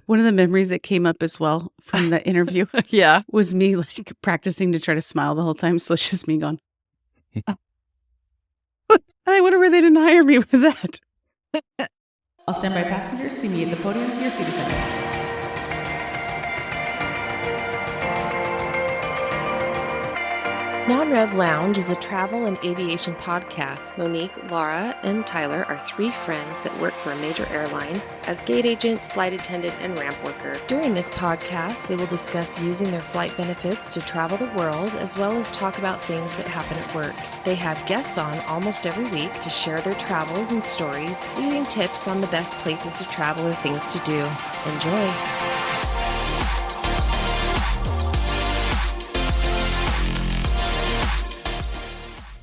One of the memories that came up as well from the interview Yeah. was me like practicing to try to smile the whole time. So it's just me going, I wonder where they didn't hire me with that. All standby passengers, see me at the podium for your seat assignment. Non-Rev Lounge is a travel and aviation podcast. Monique, Lara, and Tyler are three friends that work for a major airline as gate agent, flight attendant, and ramp worker. During this podcast, they will discuss using their flight benefits to travel the world, as well as talk about things that happen at work. They have guests on almost every week to share their travels and stories, leaving tips on the best places to travel or things to do. Enjoy.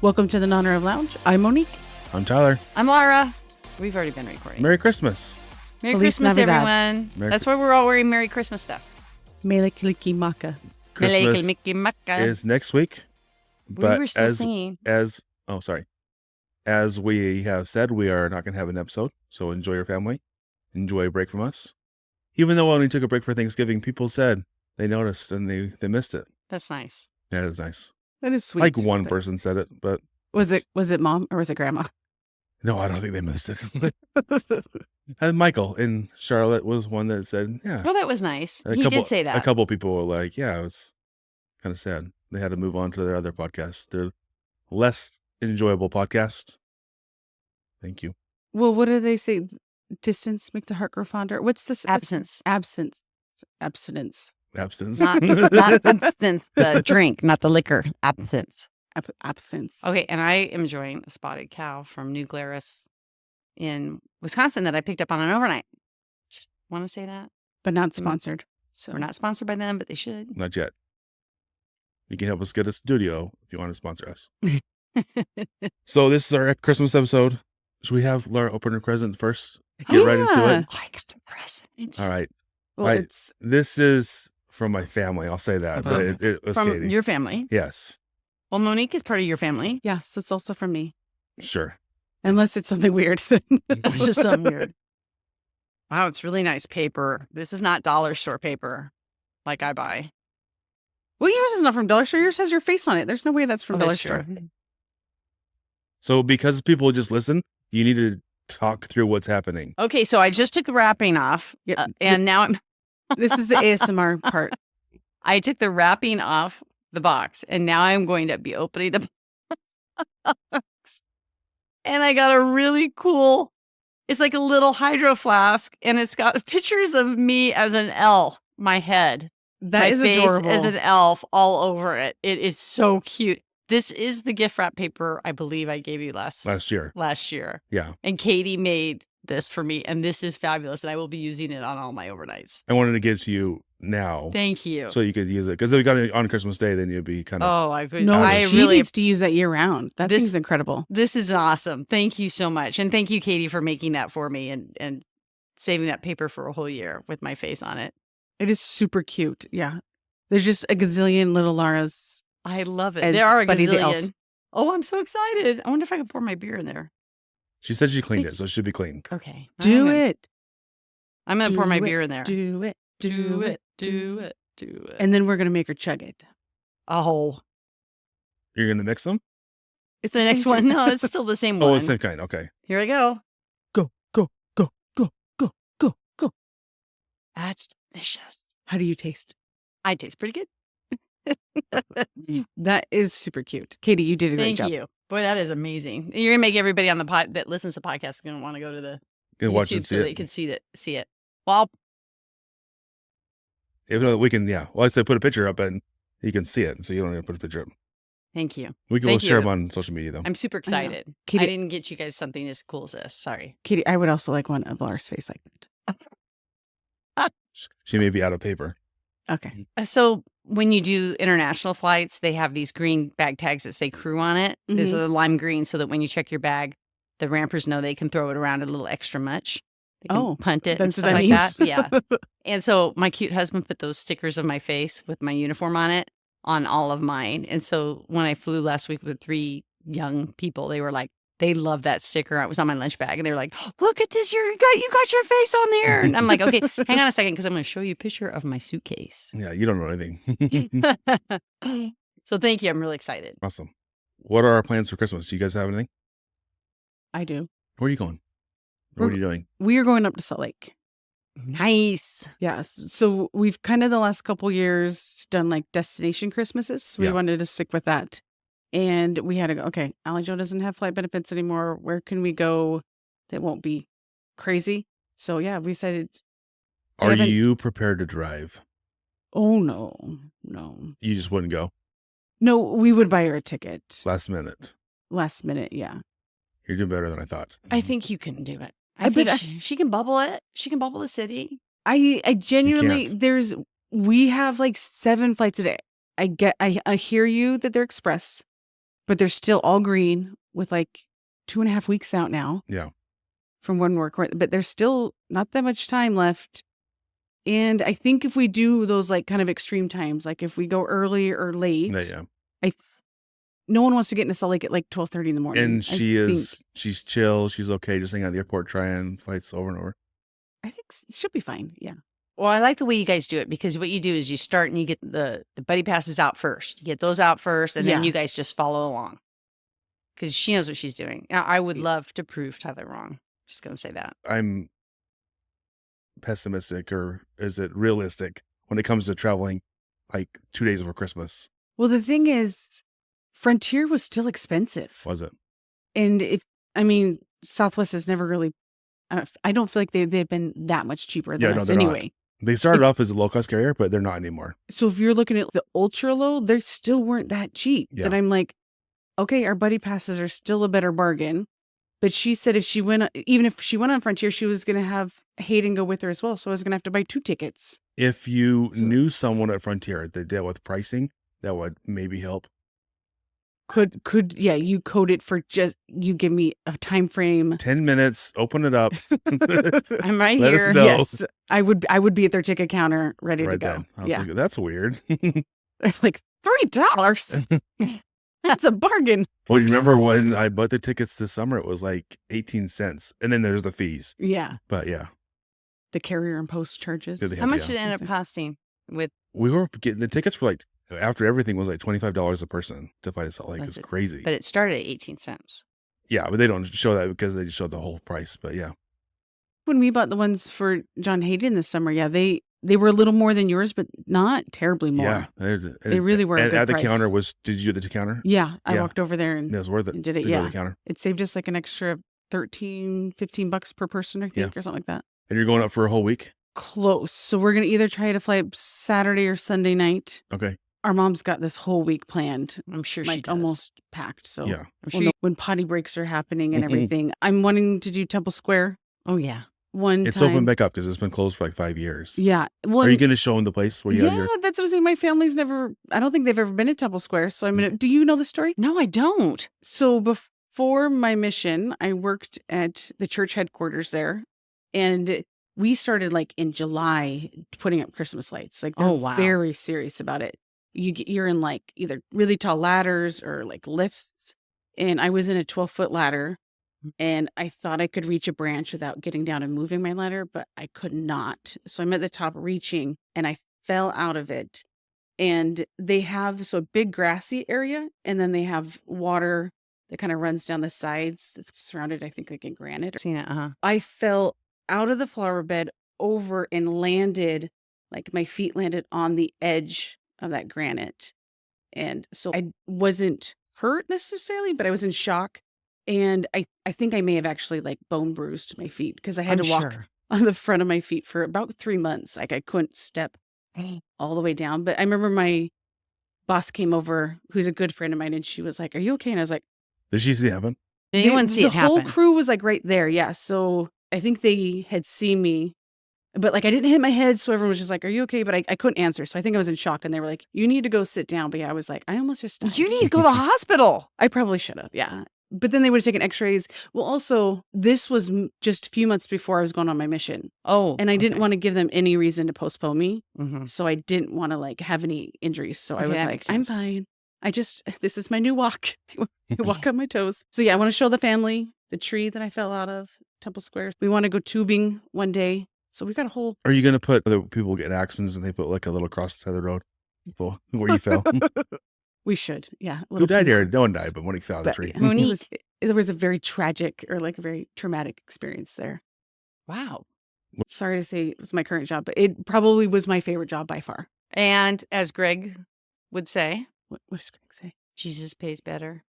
Welcome to the NonRev Lounge. I'm Monique. I'm Tyler. I'm Lara. We've already been recording. Merry Christmas. Merry Feliz Christmas, Navidad. everyone. That's why we're all wearing Merry Christmas stuff. Mele Kiliki Maka. Christmas Maka. is next week. But we were still singing. As we have said, we are not going to have an episode. So enjoy your family. Enjoy a break from us. Even though we only took a break for Thanksgiving, people said they noticed and they missed it. That's nice. Yeah, it was nice. That is sweet. Like one person said it, but Was it mom or was it grandma? no, I don't think they missed it. And Michael in Charlotte was one that said, yeah. Oh, that was nice. He did say that. A couple people were like, yeah, it was kind of sad. They had to move on to their other podcast. Their less enjoyable podcast. Thank you. Well, what do they say? Distance makes the heart grow fonder. What's this? Absence. Abstinence. Absence. Not absinthe, the drink, not the liquor. Absence. Absence. Okay, and I am enjoying a spotted cow from New Glarus in Wisconsin that I picked up on an overnight. Just want to say that. But not sponsored. So We're not sponsored by them, but they should. Not yet. You can help us get a studio if you want to sponsor us. So this is our Christmas episode. Should we have Lara open her present first? Get right into it. Oh, I got a present. All right. Well, Right. it's This is from my family. I'll say that. But it was From Katie. your family. Yes. Well, Monique is part of your family. yes, it's also from me. Sure. Unless it's something weird. It's just something weird. Wow, it's really nice paper. This is not dollar store paper like I buy. Well, yours is not from Dollar Store. Yours has your face on it. There's no way that's from Oh, Dollar that's Store. true. So because people just listen, you need to talk through what's happening. Okay, so I just took the wrapping off, Yep. and now This is the ASMR part. I took the wrapping off the box, and now I'm going to be opening the box. And I got a really cool, it's like a little hydro flask, and it's got pictures of me as an elf, my head. That my is face adorable. as an elf all over it. It is so cute. This is the gift wrap paper I believe I gave you last Year. year. Yeah. And Katie made this for me, and this is fabulous, and I will be using it on all my overnights. I wanted to give it to you now. Thank you. So you could use it. Because if we got it on Christmas Day, then you'd be kind of... Oh, I could. No, I she really. needs to use that year round. That This- thing's incredible. This is awesome. Thank you so much, and thank you, Katie, for making that for me and saving that paper for a whole year with my face on it. It is super cute. Yeah. There's just a gazillion little Laras. I love it. As There are a Buddy the Elf. gazillion. Oh, I'm so excited. I wonder if I can pour my beer in there. She said she cleaned it, so it should be clean. Okay. Do it. I'm going to pour Do my it. beer in there. Do it. Do it. Do it. Do it. And then we're going to make her chug it. Oh, You're going to mix them? it's the next one. No, it's still the same one. Oh, it's the same kind. Okay. Here I go. Go, go, go, go, go, go, go. That's delicious. How do you taste? I taste pretty good. That is super cute. Katie, you did a great Thank job. you. Boy, that is amazing. You're going to make everybody on the pod that listens to podcasts going to want to go to the You can watch YouTube it, see so they it. can see it. Well, If not, we can, yeah. Well, I said put a picture up and you can see it. So you don't need to put a picture up. thank you. We can Thank share you. them on social media, though. I'm super I know. excited. Katie- I didn't get you guys something as cool as this. Sorry. Katie, I would also like one of Lara's face like that. She may be out of paper. Okay. So when you do international flights, they have these green bag tags that say crew on it. These Mhm. are lime green so that when you check your bag, the rampers know they can throw it around a little extra much. They can Oh, punt it and That's what stuff that like means. that. Yeah. And so my cute husband put those stickers of my face with my uniform on it on all of mine. And so when I flew last week with 3 young people, they They love that sticker. It was on my lunch bag, and they were like, "Look at this! You got your face on there." And I'm like, "Okay, hang on a second, because I'm going to show you a picture of my suitcase." Yeah, you don't know anything. So thank you. I'm really excited. Awesome. What are our plans for Christmas? Do you guys have anything? I do. Where are you going? What are you doing? We are going up to Salt Lake. Nice. Yes. So we've kind of the last couple years done like destination Christmases. So we Yeah. wanted to stick with that. And we had to go, okay, Ally Joe doesn't have flight benefits anymore. Where can we go that won't be crazy? So yeah, we decided. Are haven't- you prepared to drive? Oh, no. You just wouldn't go No, we would buy her a ticket last minute. last minute. Yeah. You're doing better than I thought. I think you can do it. I I think bet she can bubble it. She can bubble the city. I genuinely, can't. we have like 7 flights a day. I hear you that they're express, but they're still all green with like 2.5 weeks out now. Yeah. From when we're, but there's still not that much time left. And I think if we do those like kind of extreme times, like if we go early or late, Yeah. no one wants to get into Salt Lake at like 12:30 in the morning. And she's chill. She's okay. Just hanging out at the airport, trying flights over and over. I think she'll be fine. Yeah. Well, I like the way you guys do it, because what you do is you start and you get the buddy passes out first. You get those out first, and then Yeah. you guys just follow along, because she knows what she's doing. Now, I would love to prove Tyler wrong. Just going to say that. I'm pessimistic, or is it realistic when it comes to traveling like 2 days over Christmas? Well, the thing is, Frontier was still expensive. Was it? And Southwest has never really, I don't feel like they've been that much cheaper than us they're not. anyway. They started off as a low-cost carrier, but they're not anymore. So if you're looking at the ultra low, they still weren't that cheap. Yeah. That I'm like, okay, our buddy passes are still a better bargain. But she said even if she went on Frontier, she was going to have Hayden go with her as well. So I was going to have to buy 2 tickets. If you knew someone at Frontier that dealt with pricing, that would maybe help. You code it for you give me a time frame. 10 minutes, open it up. I'm right Let us here. know. Yes, I would be at their ticket counter ready to Right go. then. I was Yeah, like, that's weird. like $3. That's a bargain. Well, you remember when I bought the tickets this summer, it was like 18 cents. And then there's the fees. Yeah, But yeah, the carrier and post charges. Yeah, they How much Yeah. did it end up costing? With we were getting the tickets were like, after everything was like $25 a person to fly to Salt Lake. It's crazy. But it started at 18 cents. Yeah, but they don't show that because they just show the whole price. But yeah, When we bought the ones for John Hayden this summer, yeah, they were a little more than yours, but not terribly more. yeah, They really were a And good at the price. counter did you do the counter? Yeah, I Yeah. walked over there and It was worth it. did it. to go to Yeah, the counter. it saved us like an extra $13-15 per person, I think, or something like that. And you're going up for a whole week? Close. So we're gonna either try to fly up Saturday or Sunday night. Okay. Our mom's got this whole week planned, I'm sure she like does. almost packed. So Yeah. I'm we'll sure know when potty breaks are happening and everything. I'm wanting to do Temple Square Oh, yeah. one It's time. open back up because it's been closed for like 5 years. Yeah. Well, Are you going to show them the place where you had yeah, your... that's what I'm saying. My family's I don't think they've ever been to Temple Square. So I'm gonna. Do you know the story? No, I don't. So before my mission, I worked at the church headquarters there, and we started like in July putting up Christmas lights. Like they're Oh, wow. very serious about it. You're in like either really tall ladders or like lifts, and I was in a 12-foot ladder, and I thought I could reach a branch without getting down and moving my ladder, but I could not. So I'm at the top reaching, and I fell out of it. And they have a big grassy area, and then they have water that kind of runs down the sides. That's surrounded, I think, like in granite. Seen it. I fell out of the flower bed over and landed, like my feet landed on the edge of that granite. And so I wasn't hurt necessarily, but I was in shock. And I think I may have actually like bone bruised my feet because I had to walk on the front of my feet for about 3 months. Like I couldn't step all the way down. But I remember my boss came over, who's a good friend of mine, and she was like, "Are you okay?" And I was like, Did she see it happen? Did anyone see it The whole happen? crew was like right there. Yeah. So I think they had seen me, but like I didn't hit my head. So everyone was just like, "Are you okay?" But I couldn't answer. So I think I was in shock, and they were like, "You need to go sit down." But yeah, I was like, I almost just died. You need to go to the hospital. I probably should have. Yeah. But then they would have taken x-rays. Well, also, this was just a few months before I was going on my mission. Oh. And I didn't want to give them any reason to postpone me. Mm-hmm. So I didn't want to like have any injuries. So I Okay, was that like, makes I'm sense. fine. this is my new walk. I walk on my toes. So yeah, I want to show the family the tree that I fell out of, Temple Square. We want to go tubing one day. So we got a whole. Are you going to put other people get in accidents and they put like a little cross the side of the road where you fell? We should. Yeah. a Who little died pink- here? No one died, but Monique fell out of the but, tree. yeah, Monique. there was a very tragic or like a very traumatic experience there. Wow. Sorry to say it was my current job, but it probably was my favorite job by far. And as Greg would say, What does Greg say? Jesus pays better.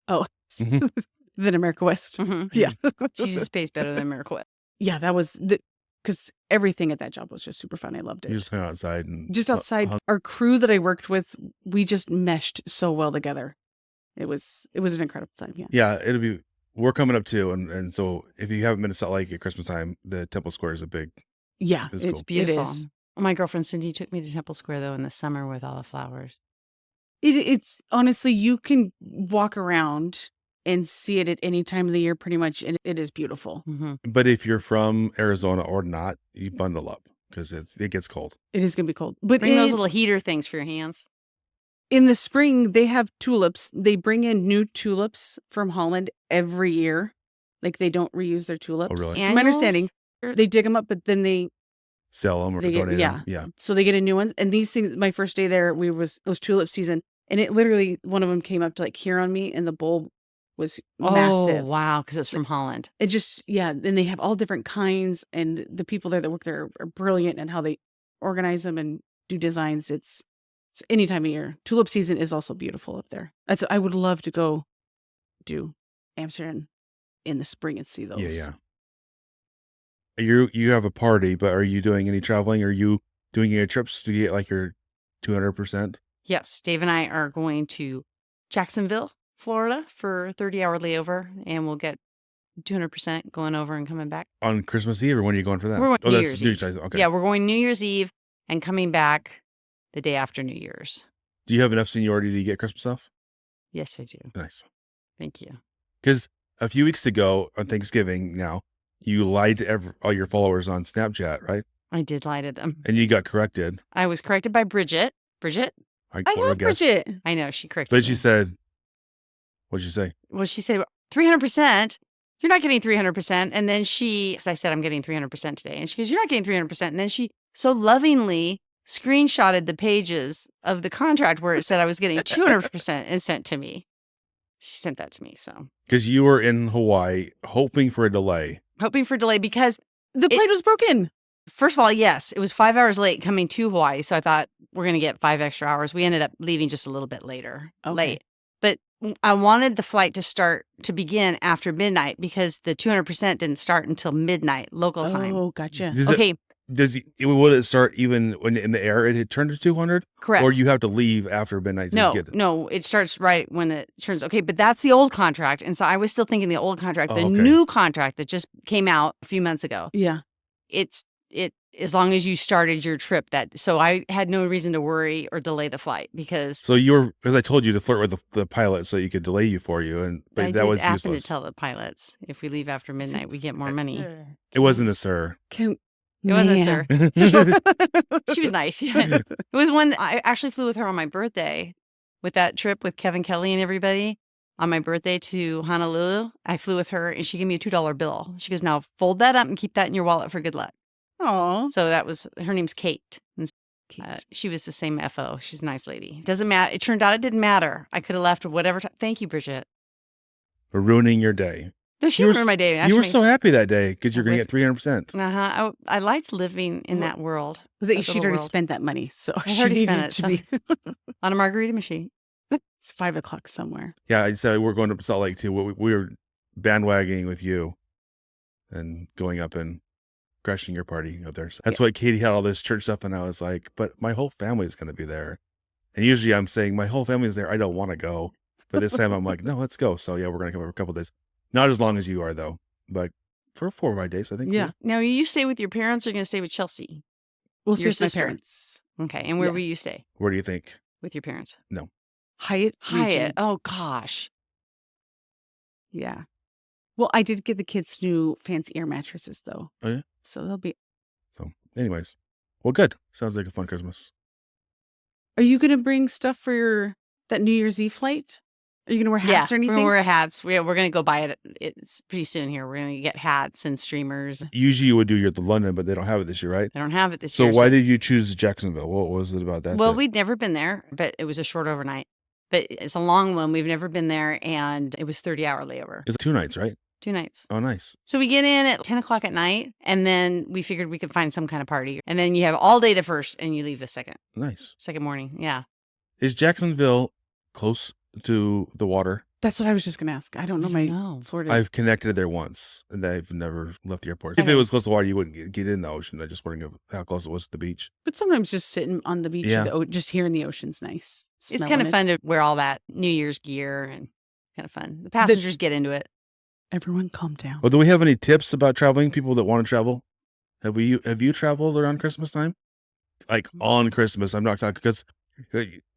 Oh, Mhm. than America West. Mhm. Yeah. Jesus pays better than America West. Yeah, that was because everything at that job was just super fun. I loved it. You just hung outside and Just outside, our crew that I worked with, we just meshed so well together. It was an incredible time. Yeah. yeah, we're coming up too, and so if you haven't been to Salt Lake at Christmas time, the Temple Square is a big. Yeah. It's It's cool. beautiful. It is. My girlfriend Cindy took me to Temple Square though in the summer with all the flowers. It's honestly, you can walk around and see it at any time of the year pretty much, and it is beautiful. Mm-hmm. But if you're from Arizona or not, you bundle up because it gets cold. It is going to be cold. But Bring those little heater things for your hands. in the spring, they have tulips. They bring in new tulips from Holland every year. Like they don't reuse their tulips. really? From my understanding, Annuals? they dig them up, but then they Sell them or They get- donate yeah. them. Yeah. so they get a new ones. And these things, my first day there, it was tulip season, and it literally one of them came up to like here on me, and the bulb was massive. Oh, wow, because it's from Holland. It just and they have all different kinds, and the people there that work there are brilliant in how they organize them and do designs. It's any time of year. Tulip season is also beautiful up there. I would love to go do Amsterdam in the spring and see those. Yeah. You have a party, but are you doing any traveling? Are you doing any trips to get like your 200%? Yes, Dave and I are going to Jacksonville, Florida for a 30-hour layover, and we'll get 200% going over and coming back. On Christmas Eve, or when are you going for that? We're going oh, New that's Year's New Eve. Year's. Okay. Yeah, we're going New Year's Eve and coming back the day after New Year's. Do you have enough seniority to get Christmas stuff? Yes, I do. Nice. Thank you. Because a few weeks ago on Thanksgiving, now you lied to all your followers on Snapchat, right? I did lie to them. And you got corrected. I was corrected by Bridget. Bridget? I or love guess. Bridget. I know, she corrected But me. she said, what'd she say? Well, she said 300%. You're not getting 300%. And then because I said I'm getting 300% today. And she goes, you're not getting 300%. And then she so lovingly screenshotted the pages of the contract where it said I was getting 200% and sent to me. She sent that to me. So Because you were in Hawaii hoping for a delay. hoping for delay because The plane was broken. first of all, yes, it was 5 hours late coming to Hawaii. So I thought we're going to get 5 extra hours. We ended up leaving just a little bit later, late. But I wanted the flight to begin after midnight because the 200% didn't start until midnight local time. Oh, gotcha. Okay, Will it start even when in the air it had turned to 200? correct. Or you have to leave after midnight to get it? No, it starts right when it turns. Okay, but that's the old contract. And so I was still thinking the old contract. The Oh, okay. new contract that just came out a few months ago, Yeah. it as long as you started your trip so I had no reason to worry or delay the flight because So because I told you to flirt with the pilot so you could delay you for you, but I that did was happen useless. to tell the pilots if we leave after midnight we get more money. It wasn't a sir. It wasn't, sir. She was nice. Yeah. It was one that I actually flew with her on my birthday with that trip with Kevin Kelly and everybody. On my birthday to Honolulu, I flew with her and she gave me a $2 bill. She goes, now fold that up and keep that in your wallet for good luck. Oh, So her name's Kate. And she was the same FO. She's a nice lady. Doesn't matter. It turned out it didn't matter. I could have left at whatever time. Thank you, Bridget. For ruining your day. No, she You were ruined my day. Actually. You were so happy that day because you're I going to get 300%. Uh-huh. I liked living in that world. that that she'd little already world. spent that money, so I she already needed spent it. to be. On a margarita machine. It's 5:00 somewhere. Yeah, I said we're going to Salt Lake too. We were bandwagoning with you and going up and crashing your party up there. So that's why Katie had all this church stuff, and I was like, but my whole family is going to be there. And usually I'm saying my whole family is there. I don't want to go. But this time I'm like, no, let's go. So yeah, we're going to come over a couple of days. Not as long as you are though, but for 4 or 5 days, I think. Yeah. Now, you stay with your parents or are you going to stay with Chelsea? We'll see Your with my sister. parents. Okay. And where Yeah. will you stay Where do you think? with your parents? Hyatt. Hyatt. Regent. Oh, gosh. Yeah. Well, I did get the kids new fancy air mattresses though. Oh, yeah? So they'll be. So anyways, well, good. Sounds like a fun Christmas. Are you going to bring stuff for your That New Year's Eve flight? Are you going to wear Yeah, hats or we're anything? gonna wear hats. We're gonna go buy it. It's pretty soon here. We're gonna get hats and streamers. Usually you would do your the London, but they don't have it this year, right? They don't have it this So year. why did you choose Jacksonville? What was it about that? Well, that- we'd never been there, but it was a short overnight. But it's a long one. We've never been there, and it was 30-hour layover. It's 2 nights, right? 2 nights. Oh, nice. So we get in at 10 o'clock at night, and then we figured we could find some kind of party. And then you have all day the first, and you leave the second Nice. morning. Yeah. Is Jacksonville close to the water? That's what I was just going to ask. I don't know my Florida. I've connected there once, and I've never left the airport. If Okay. it was close to water, you wouldn't get in the ocean. I just wondering how close it was to the beach. But sometimes just sitting on the beach, Yeah. just hearing the ocean's nice. It's kind of fun to wear all that New Year's gear and kind of fun. The passengers get into it. Everyone calm down. Well, do we have any tips about traveling? People that want to travel? Have you traveled around Christmas time? Like on Christmas, I'm not talking because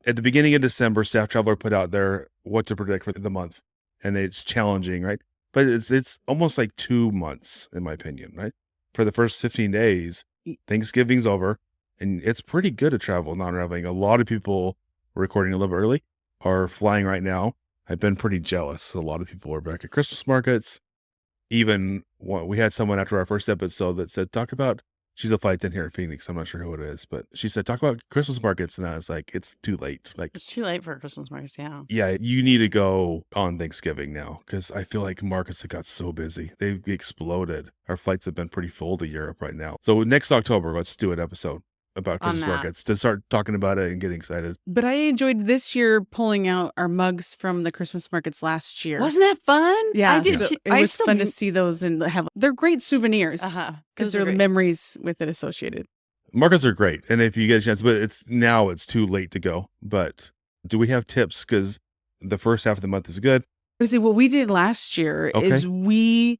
at the beginning of December, Staff Traveler put out there what to predict for the month, and it's challenging, right? But it's almost like 2 months, in my opinion, right? For the first 15 days, Thanksgiving's over, and it's pretty good to travel non-reveling. A lot of people recording a little bit early are flying right now. I've been pretty jealous. A lot of people are back at Christmas markets. Even we had someone after our first episode that said, talk about, she's a flight attendant here in Phoenix. I'm not sure who it is, but she said, talk about Christmas markets. And I was like, it's too late. Like, It's too late for Christmas markets. Yeah. yeah, you need to go on Thanksgiving now because I feel like markets have got so busy. They've exploded. Our flights have been pretty full to Europe right now. So next October, let's do an episode about On Christmas that. markets to start talking about it and getting excited. But I enjoyed this year pulling out our mugs from the Christmas markets last year. Wasn't that fun? Yeah, I did. so too. it was fun to see those and they're great souvenirs because they're the memories with it associated. Markets are great. And if you get a chance, but it's too late to go. But do we have tips? Because the first half of the month is good. I would say what we did last year is we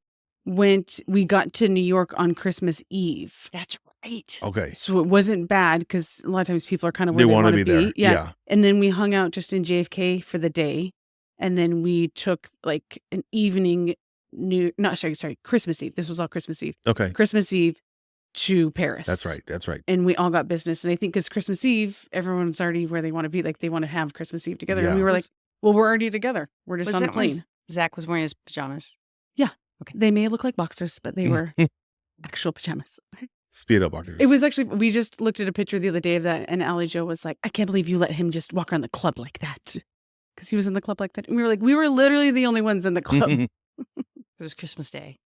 got to New York on Christmas Eve. That's right. Okay. So it wasn't bad because a lot of times people are kind of where They they want to want to be there. Yeah. And then we hung out just in JFK for the day. And then we took like an evening, Christmas Eve. This was all Christmas Eve. Okay. Christmas Eve to Paris. That's right. That's right. And we all got business. And I think because Christmas Eve, everyone's already where they want to be. Like they want to have Christmas Eve together. Yeah. And we were like, well, we're already together. We're just on the plane. Zach was wearing his pajamas. Yeah. Okay. They may look like boxers, but they were actual pajamas. Speedo boxers. It was actually, we just looked at a picture the other day of that, and Allie Joe was like, I can't believe you let him just walk around the club like that. Because he was in the club like that. And we were like, we were literally the only ones in the club It was Christmas Day.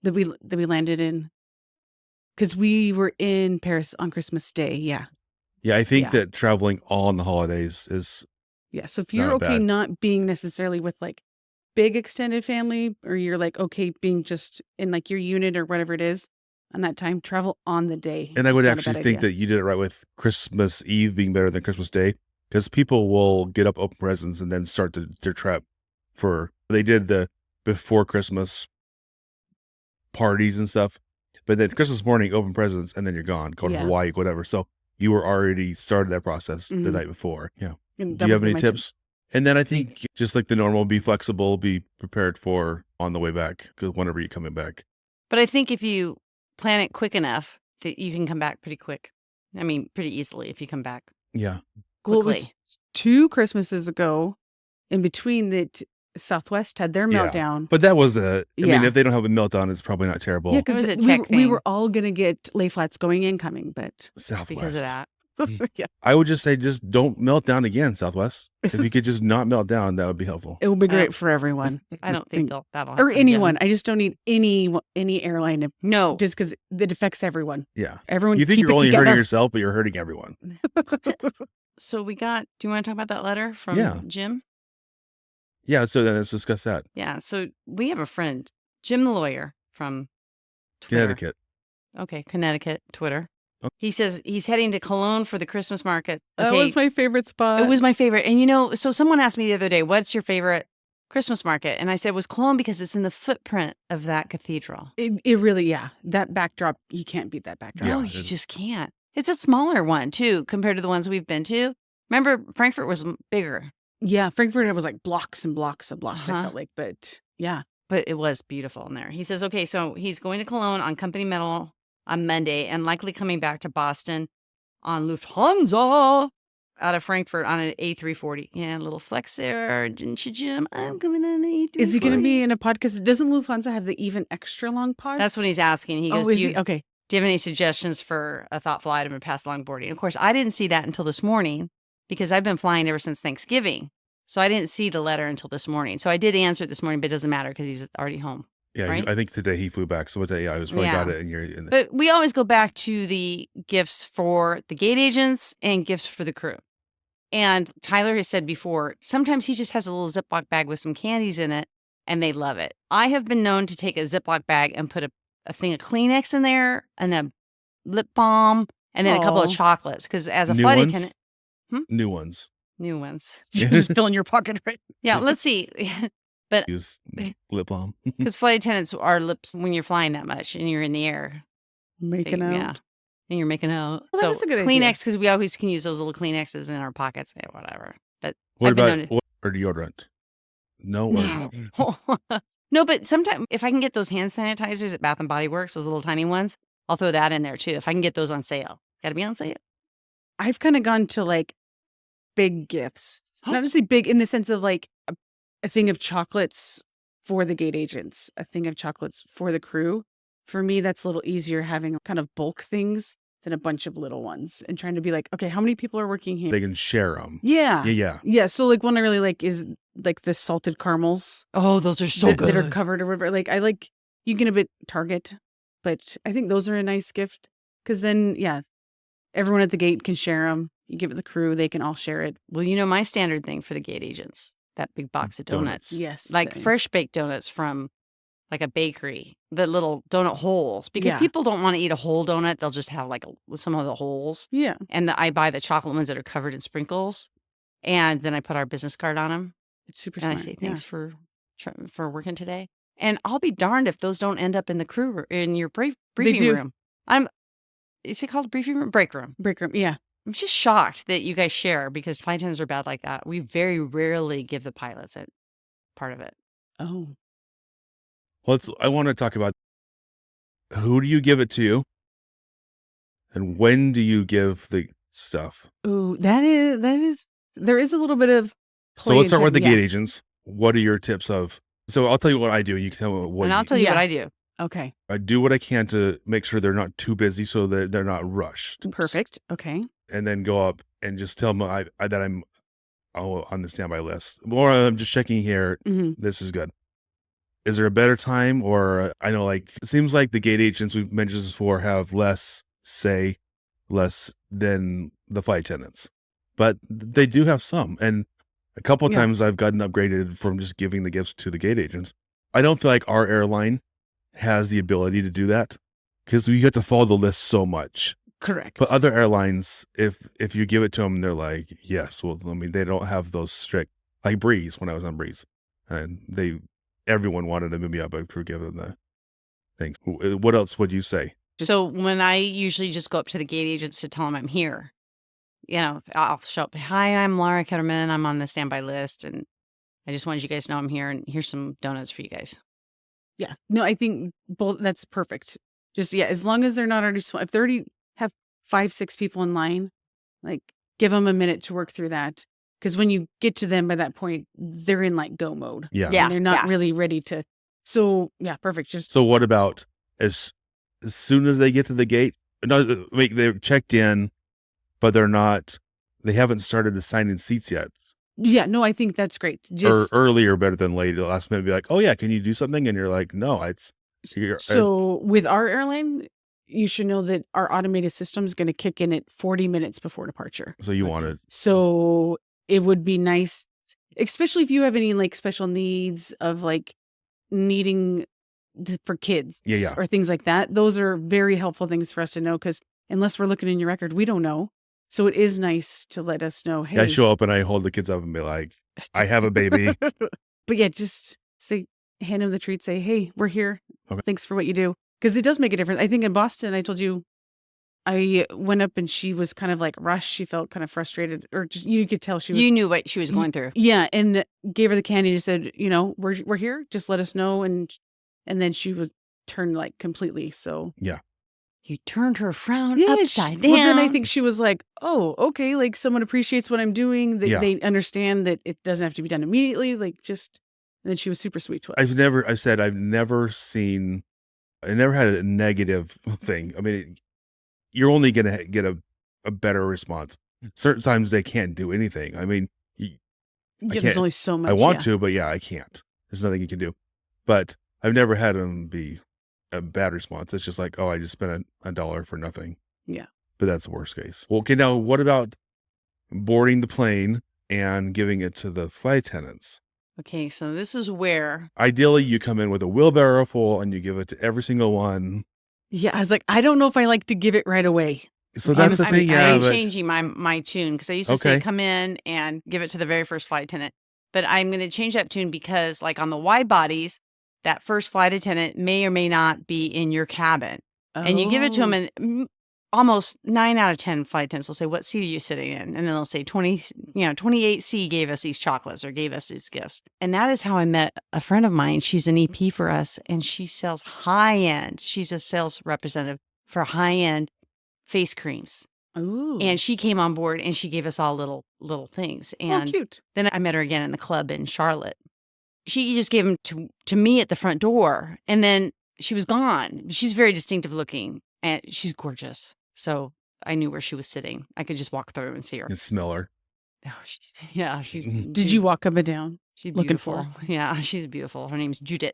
that we landed in. Because we were in Paris on Christmas Day. Yeah. Yeah, I think that traveling on the holidays is Yeah. So if you're Not okay bad. not being necessarily with like big extended family, or you're like okay being just in like your unit or whatever it is on that time, travel on the day. And I would It's not a actually bad think idea. that you did it right with Christmas Eve being better than Christmas Day because people will get up, open presents, and then start their trip they did the before Christmas parties and stuff. But then Christmas morning, open presents, and then you're gone, go to Yeah. Hawaii, whatever. So you were already started that process the Mhm. night before. Yeah. And Do that you have would be any my tips? And then I think just like the normal, be flexible, be prepared for on the way back because whenever you're coming back. But I think if you plan it quick enough, that you can come back pretty quick. I mean, pretty easily if you come back Yeah. Well, it quickly. was 2 Christmases ago, in between that Southwest had their Yeah. meltdown. But that was I mean, Yeah. if they don't have a meltdown, it's probably not terrible. Yeah, It was because a we, tech were- we thing. were all gonna get lay flats going and coming, but Southwest. because of that. yeah, I would just say just don't melt down again, Southwest. If you could just not melt down, that would be helpful. it will be I great don't- for everyone I don't think that'll or happen anyone. again. I just don't need any airline to, No. just because it affects everyone. Yeah. Everyone, You think keep you're it only together. hurting yourself, but you're hurting everyone. So do you want to talk about that letter from Yeah. Jim? Yeah. So then let's discuss that. Yeah. So we have a friend, Jim the lawyer from Twitter. Connecticut. Okay, Connecticut, Twitter. Okay. He says he's heading to Cologne for the Christmas market. That Okay, was my favorite spot. it was my favorite. And so someone asked me the other day, what's your favorite Christmas market? And I said it was Cologne because it's in the footprint of that cathedral. It really, yeah. That backdrop, you can't beat that backdrop. Yeah, No, you just can't. It's a smaller one too compared to the ones we've been to. Remember, Frankfurt was bigger, Yeah, Frankfurt was like blocks and blocks and blocks. I Uh-huh. felt like, but yeah, but it was beautiful in there. He says, okay, so he's going to Cologne on company metal on Monday and likely coming back to Boston on Lufthansa out of Frankfurt on an A340. Yeah, a little flex there, didn't you, Jim? I'm coming on an A340. Is he going to be in a pod? Because doesn't Lufthansa have the even extra long pods? That's what he's asking. He goes, Oh, is he? Okay. do you have any suggestions for a thoughtful item to pass along boarding? Of course, I didn't see that until this morning because I've been flying ever since Thanksgiving. So I didn't see the letter until this morning. So I did answer it this morning, but it doesn't matter because he's already home. Yeah, right? I think today he flew back. So today I was probably got it. And But we always go back to the gifts for the gate agents and gifts for the crew. And Tyler has said before, sometimes he just has a little Ziploc bag with some candies in it, and they love it. I have been known to take a Ziploc bag and put a thing of Kleenex in there and a lip balm and then a couple of chocolates. Because as a new flight ones? attendant, New ones. new ones. Just fill in your pocket, right? Yeah, let's see. But Use lip balm. because flight attendants are lips when you're flying that much and you're in the air. Making out. Yeah. And you're making out. Well, that is a good idea. Kleenex, because we always can use those little Kleenexes in our pockets. Yeah, whatever. But What I've been about known or deodorant? No. to- No, but sometimes if I can get those hand sanitizers at Bath and Body Works, those little tiny ones, I'll throw that in there too. If I can get those on sale, got to be on sale. I've kind of gone to like big gifts, not necessarily big in the sense of like a thing of chocolates for the gate agents, a thing of chocolates for the crew. For me, that's a little easier having kind of bulk things than a bunch of little ones and trying to be like, okay, how many people are working here? They can share them. Yeah. Yeah. So like one I really like is like the salted caramels. Oh, those are so that, good. that are covered or whatever. Like I like, you can a bit Target, but I think those are a nice gift because then, yeah, everyone at the gate can share them. You give it to the crew, they can all share it. Well, you know my standard thing for the gate agents, that big box of donuts. Yes. Like fresh baked donuts from like a bakery, the little donut holes, because people don't want to eat a whole donut. They'll just have like some of the holes. Yeah. And I buy the chocolate ones that are covered in sprinkles. And then I put our business card on them. It's super And smart. I say, thanks for working today. And I'll be darned if those don't end up in the crew in your briefing room. Is it called a briefing room? Break room. Break room. Yeah. I'm just shocked that you guys share because flight attendants are bad like that. We very rarely give the pilots a part of it. Oh. I want to talk about who do you give it to and when do you give the stuff? Ooh, there is a little bit of So let's start with the yeah. gate agents. What are your tips of? So I'll tell you what I do. You can tell me what And I'll tell you what I do. Okay. I do what I can to make sure they're not too busy so that they're not rushed. Perfect. Okay. And then go up and just tell them that I'm on the standby list. Or I'm just checking here. Mm-hmm. This is good. Is there a better time? Or I know like it seems like the gate agents we've mentioned this before have less than the flight attendants. But they do have some. And a couple of times I've gotten upgraded from just giving the gifts to the gate agents. I don't feel like our airline has the ability to do that because we get to follow the list so much. Correct. But other airlines, if you give it to them, they're like, yes. Well, I mean, they don't have those strict, like Breeze when I was on Breeze, and everyone wanted to move me up for giving the things. What else would you say? So when I usually just go up to the gate agents to tell them I'm here, I'll show up. Hi, I'm Lara Ketterman. I'm on the standby list, and I just wanted you guys to know I'm here, and here's some donuts for you guys. Yeah. No, I think both. That's perfect. Just as long as they're not already if they already have 5-6 people in line, like give them a minute to work through that. Because when you get to them by that point, they're in like go mode. Yeah. And they're not really ready to. So yeah, perfect. So what about as soon as they get to the gate? No, they're checked in, but they haven't started assigning seats yet. Yeah, no, I think that's great. Or earlier better than late. The last minute be like, oh yeah, can you do something? And you're like, no, So with our airline, you should know that our automated system is going to kick in at 40 minutes before departure. So you wanted. So it would be nice, especially if you have any like special needs of like needing for kids or things like that. Those are very helpful things for us to know because unless we're looking in your record, we don't know. So it is nice to let us know, hey. I show up and I hold the kids up and be like, I have a baby. But yeah, just hand them the treat, say, hey, we're here. Okay. Thanks for what you do. Because it does make a difference. I think in Boston, I told you, I went up and she was kind of like rushed. She felt kind of frustrated or just, you could tell she was. You knew what she was going through. Yeah. And gave her the candy and said, we're here. Just let us know. And then she was turned like completely. So. Yeah. You turned her frown Yeah, upside down. well, then I think she was like, oh, okay, like someone appreciates what I'm doing. Yeah. They understand that it doesn't have to be done immediately. Like just, and then she was super sweet to us. I've never seen, I never had a negative thing. I mean, you're only going to get a better response. Certain times they can't do anything. I mean, Yeah, there's can't- only so much. I want yeah. to, but yeah, I can't. There's nothing you can do. But I've never had them be a bad response. It's just like, oh, I just spent a dollar for nothing. Yeah. But that's the worst case. Well, okay, now what about boarding the plane and giving it to the flight attendants? Okay, so this is where. Ideally, you come in with a wheelbarrow full and you give it to every single one. Yeah, I was like, I don't know if I like to give it right away. So that's the thing, yeah. I'm but changing my tune because I used to say come in and give it to the very first flight attendant. But I'm going to change that tune because, like on the wide bodies, that first flight attendant may or may not be in your cabin. And you give it to them, and almost 9 out of 10 flight attendants will say, "What seat are you sitting in?" And then they'll say 28C gave us these chocolates or gave us these gifts. And that is how I met a friend of mine. She's an EP for us, and she sells high end. She's a sales representative for high end face creams. Ooh. And she came on board and she gave us all little things. And cute. then I met her again in the club in Charlotte. She just gave them to me at the front door, and then she was gone. She's very distinctive looking, and she's gorgeous. So I knew where she was sitting. I could just walk through and see her. and smell her. Oh, she's Did you walk up and down? She's looking beautiful. for? Yeah, she's beautiful. Her name's Judith.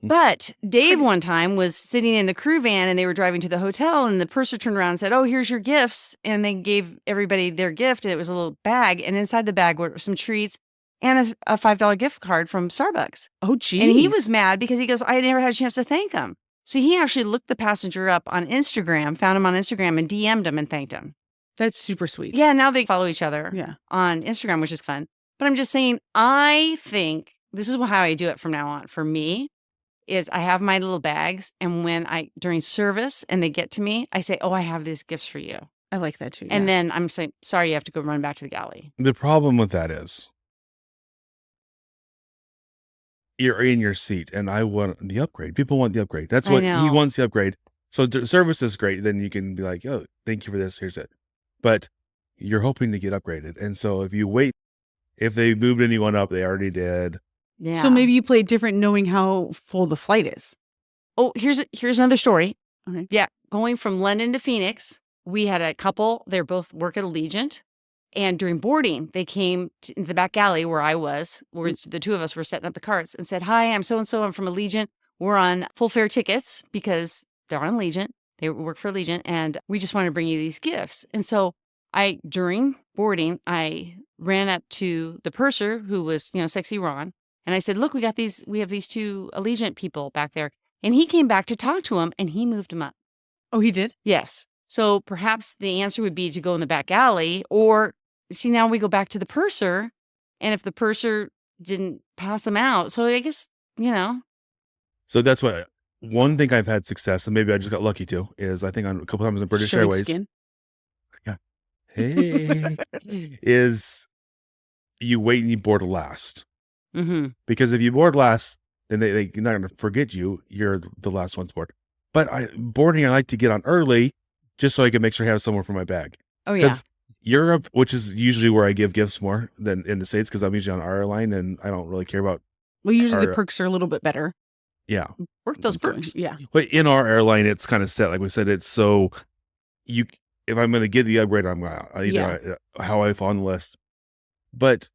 But Dave one time was sitting in the crew van and they were driving to the hotel, and the purser turned around and said, "Oh, here's your gifts." And they gave everybody their gift, and it was a little bag. And inside the bag were some treats and a $5 gift card from Starbucks. Oh, geez. And he was mad because he goes, "I never had a chance to thank him." So he actually looked the passenger up on Instagram, found him on Instagram, and DM'd him and thanked him. That's super sweet. Yeah, now they follow each other Yeah. on Instagram, which is fun. But I'm just saying, I think this is how I do it from now on. For me, is I have my little bags, and when during service and they get to me, I say, "Oh, I have these gifts for you." I like that too. And yeah. then I'm saying, "Sorry, you have to go run back to the galley." The problem with that is you're in your seat, and I want the upgrade. People want the upgrade. That's I what he know. wants, the upgrade. So service is great. Then you can be like, "Oh, thank you for this. Here's it." But you're hoping to get upgraded. And so if you wait, if they moved anyone up, they already did. Yeah. So maybe you play different knowing how full the flight is. Oh, here's another story. Okay. Yeah, going from London to Phoenix, we had a couple. They both work at Allegiant, and during boarding, they came to the back alley where I was, where the two of us were setting up the carts, and said, "Hi, I'm so and so. I'm from Allegiant. We're on full fare tickets because they're on Allegiant. They work for Allegiant, and we just want to bring you these gifts." And so during boarding, I ran up to the purser, who was Sexy Ron. And I said, "Look, we have these two Allegiant people back there." And he came back to talk to him, and he moved him up. Oh, he did? Yes. So perhaps the answer would be to go in the back alley, or see, now we go back to the purser. And if the purser didn't pass him out, so I guess, So that's what one thing I've had success, and maybe I just got lucky too, is I think on a couple times in British Showing Airways. skin? Hey, is you wait and you board last. Mm-hmm. Because if you board last, then they're not going to forget you. You're the last one's board. But boarding, I like to get on early just so I can make sure I have somewhere for my bag. Oh, yeah. Because Europe, which is usually where I give gifts more than in the States, because I'm usually on our airline and I don't really care about. Well, usually the perks are a little bit better. Yeah. Work those perks. Yeah. But in our airline, it's kind of set. Like we said, it's so if I'm going to get the upgrade, I'm how I fall on the list. But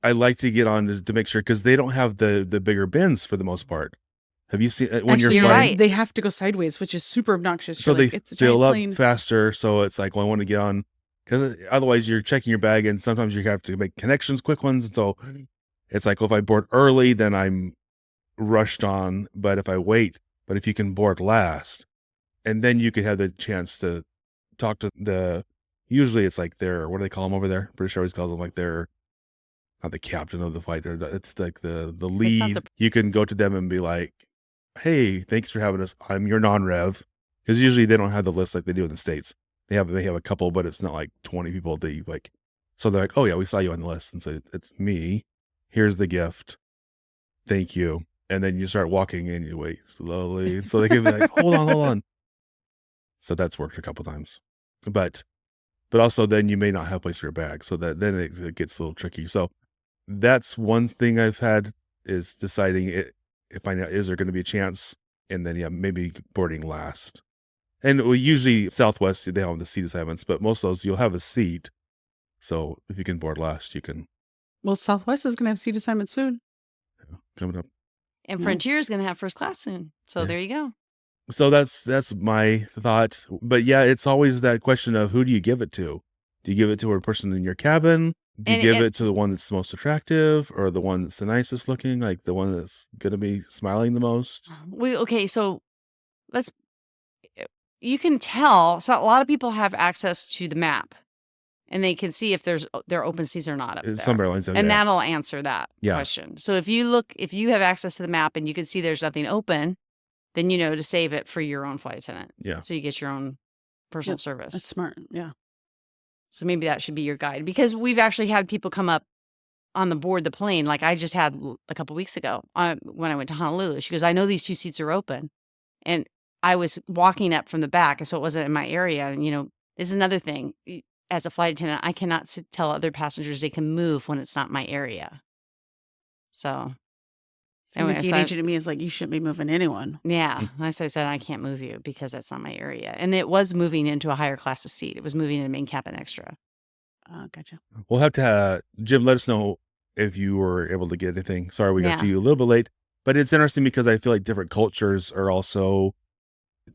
I like to get on to make sure, because they don't have the bigger bins for the most part. Have you seen when Actually, you're you're flying? right. They have to go sideways, which is super obnoxious. So You're they like, it's a fill giant up plane. faster. So it's like, well, I want to get on, because otherwise you're checking your bag, and sometimes you have to make connections, quick ones. And so it's like, well, if I board early, then I'm rushed on. But if I wait, but if you can board last, and then you could have the chance to talk to usually it's like what do they call them over there? British Airways calls them like not the captain of the flight, it's like the lead. You can go to them and be like, "Hey, thanks for having us. I'm your non-rev," because usually they don't have the list like they do in the States. They have a couple, but it's not like 20 people that like. So they're like, "Oh yeah, we saw you on the list," and so it's me. Here's the gift. Thank you. And then you start walking and you wait slowly, so they can be like, "Hold on." So that's worked a couple times. But also then you may not have a place for your bag. So that then it gets a little tricky. So that's one thing I've had is deciding if I know, is there going to be a chance? And then, maybe boarding last. And usually Southwest, they have the seat assignments, but most of those you'll have a seat. So if you can board last, you can. Well, Southwest is going to have seat assignment soon. Coming up. And Yeah. Frontier is going to have first class soon. So Yeah. there you go. So that's my thought. But yeah, it's always that question of who do you give it to? Do you give it to a person in your cabin? Do you give it to the one that's the most attractive, or the one that's the nicest looking, like the one that's going to be smiling the most? Okay, so you can tell. So a lot of people have access to the map, and they can see if there are open seats or not up there. Some airlines have, and yeah. that'll answer that Yeah. question. So if you have access to the map and you can see there's nothing open, then you know to save it for your own flight attendant. Yeah. So you get your own personal service. That's smart. Yeah. So maybe that should be your guide, because we've actually had people come up on the board the plane. Like I just had a couple weeks ago when I went to Honolulu. She goes, I know these 2 seats are open. And I was walking up from the back, so it wasn't in my area. And, this is another thing. As a flight attendant, I cannot tell other passengers they can move when it's not my area. So Anyway, the gate so agent to me is like, you shouldn't be moving anyone. yeah, as I said, I can't move you because that's not my area. And it was moving into a higher class of seat. It was moving into main cabin extra. Gotcha. We'll have to, Jim, let us know if you were able to get anything. Sorry, we got to Yeah. you a little bit late, but it's interesting because I feel like different cultures are also,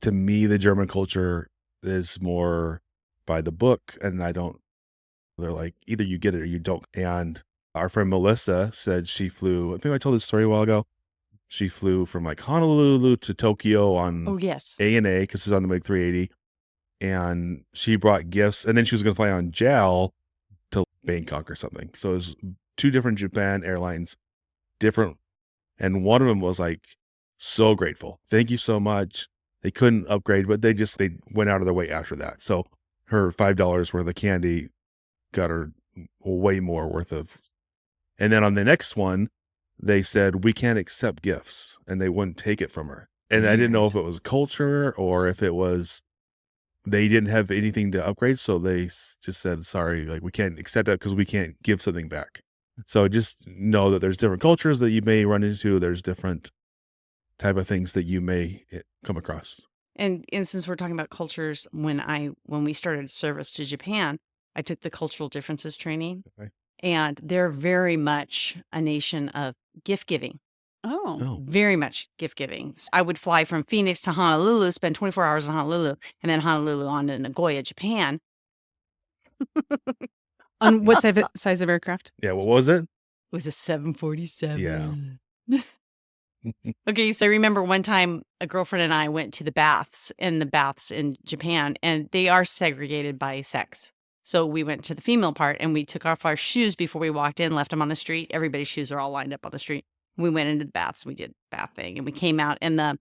to me, the German culture is more by the book, and they're like, either you get it or you don't. And our friend Melissa said she flew, I think I told this story a while ago. She flew from like Honolulu to Tokyo on Oh, yes. ANA because she's on the MiG 380. And she brought gifts, and then she was going to fly on JAL to Bangkok or something. So it was 2 different Japan airlines, different. And one of them was like, so grateful. Thank you so much. They couldn't upgrade, but they went out of their way after that. So her $5 worth of candy got her way more worth of. And then on the next one, they said, we can't accept gifts, and they wouldn't take it from her. And I didn't know if it was culture or if it was, they didn't have anything to upgrade. So they just said, sorry, like we can't accept that because we can't give something back. So just know that there's different cultures that you may run into. There's different type of things that you may come across. And since we're talking about cultures, when we started service to Japan, I took the cultural differences training. Okay. And they're very much a nation of gift giving. Oh. Very much gift giving. I would fly from Phoenix to Honolulu, spend 24 hours in Honolulu, and then Honolulu on to Nagoya, Japan. On what size of aircraft? Yeah, what was it? It was a 747. Yeah. Okay, so I remember one time a girlfriend and I went to the baths in Japan, and they are segregated by sex. So we went to the female part, and we took off our shoes before we walked in, left them on the street. Everybody's shoes are all lined up on the street. We went into the baths. We did bath thing, and we came out, and the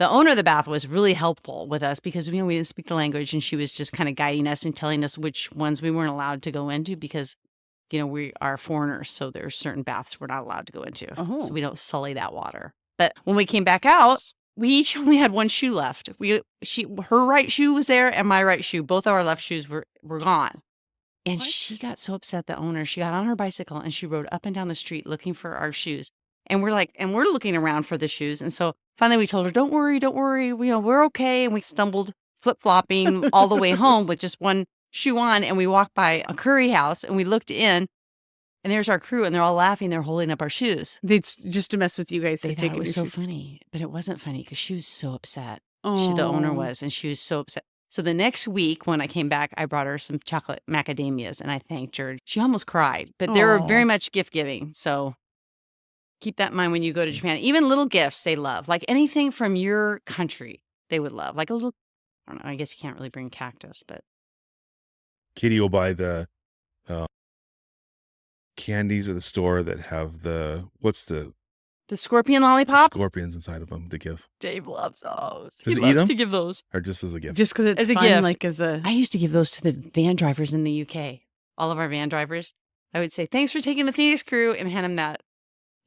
owner of the bath was really helpful with us because we didn't speak the language, and she was just kind of guiding us and telling us which ones we weren't allowed to go into because, we are foreigners, so there's certain baths we're not allowed to go into. Oh. So we don't sully that water. But when we came back out, we each only had one shoe left. Her right shoe was there, and my right shoe. Both of our left shoes were gone. And What? she got so upset, the owner. She got on her bicycle and she rode up and down the street looking for our shoes. And we're looking around for the shoes. And so finally we told her, don't worry. We're okay. And we stumbled flip-flopping all the way home with just one shoe on. And we walked by a curry house and we looked in, and there's our crew, and they're all laughing. They're holding up our shoes. It's just to mess with you guys. They To thought take it your was so shoes. funny, but it wasn't funny because she was so upset. Oh. The owner was, and she was so upset. So the next week when I came back, I brought her some chocolate macadamias, and I thanked her. She almost cried, but they were Aw. very much gift giving. So keep that in mind when you go to Japan. Even little gifts they love, like anything from your country they would love. Like a little, I don't know, I guess you can't really bring cactus, but Katie will buy the candies at the store that have what's the scorpion lollipop. scorpions inside of them to give, Dave loves those. Does He he eat loves them? to give those. or just as a gift? Just because it's As a fun, gift. like as a. I used to give those to the van drivers in the UK. All of our van drivers. I would say, thanks for taking the Phoenix crew, and hand them that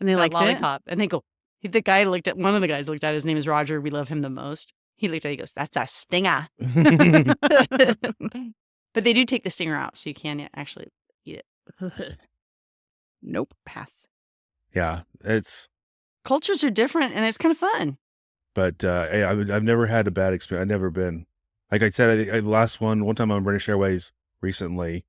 And they that like lollipop. And they go, one of the guys looked at, his name is Roger. We love him the most. He looked at it, he goes, "That's a stinger." But they do take the stinger out, so you can actually eat it. Nope, pass. Yeah, it's. Cultures are different, and it's kind of fun. But I've never had a bad experience. I've never been, like I said, the last one time on British Airways recently,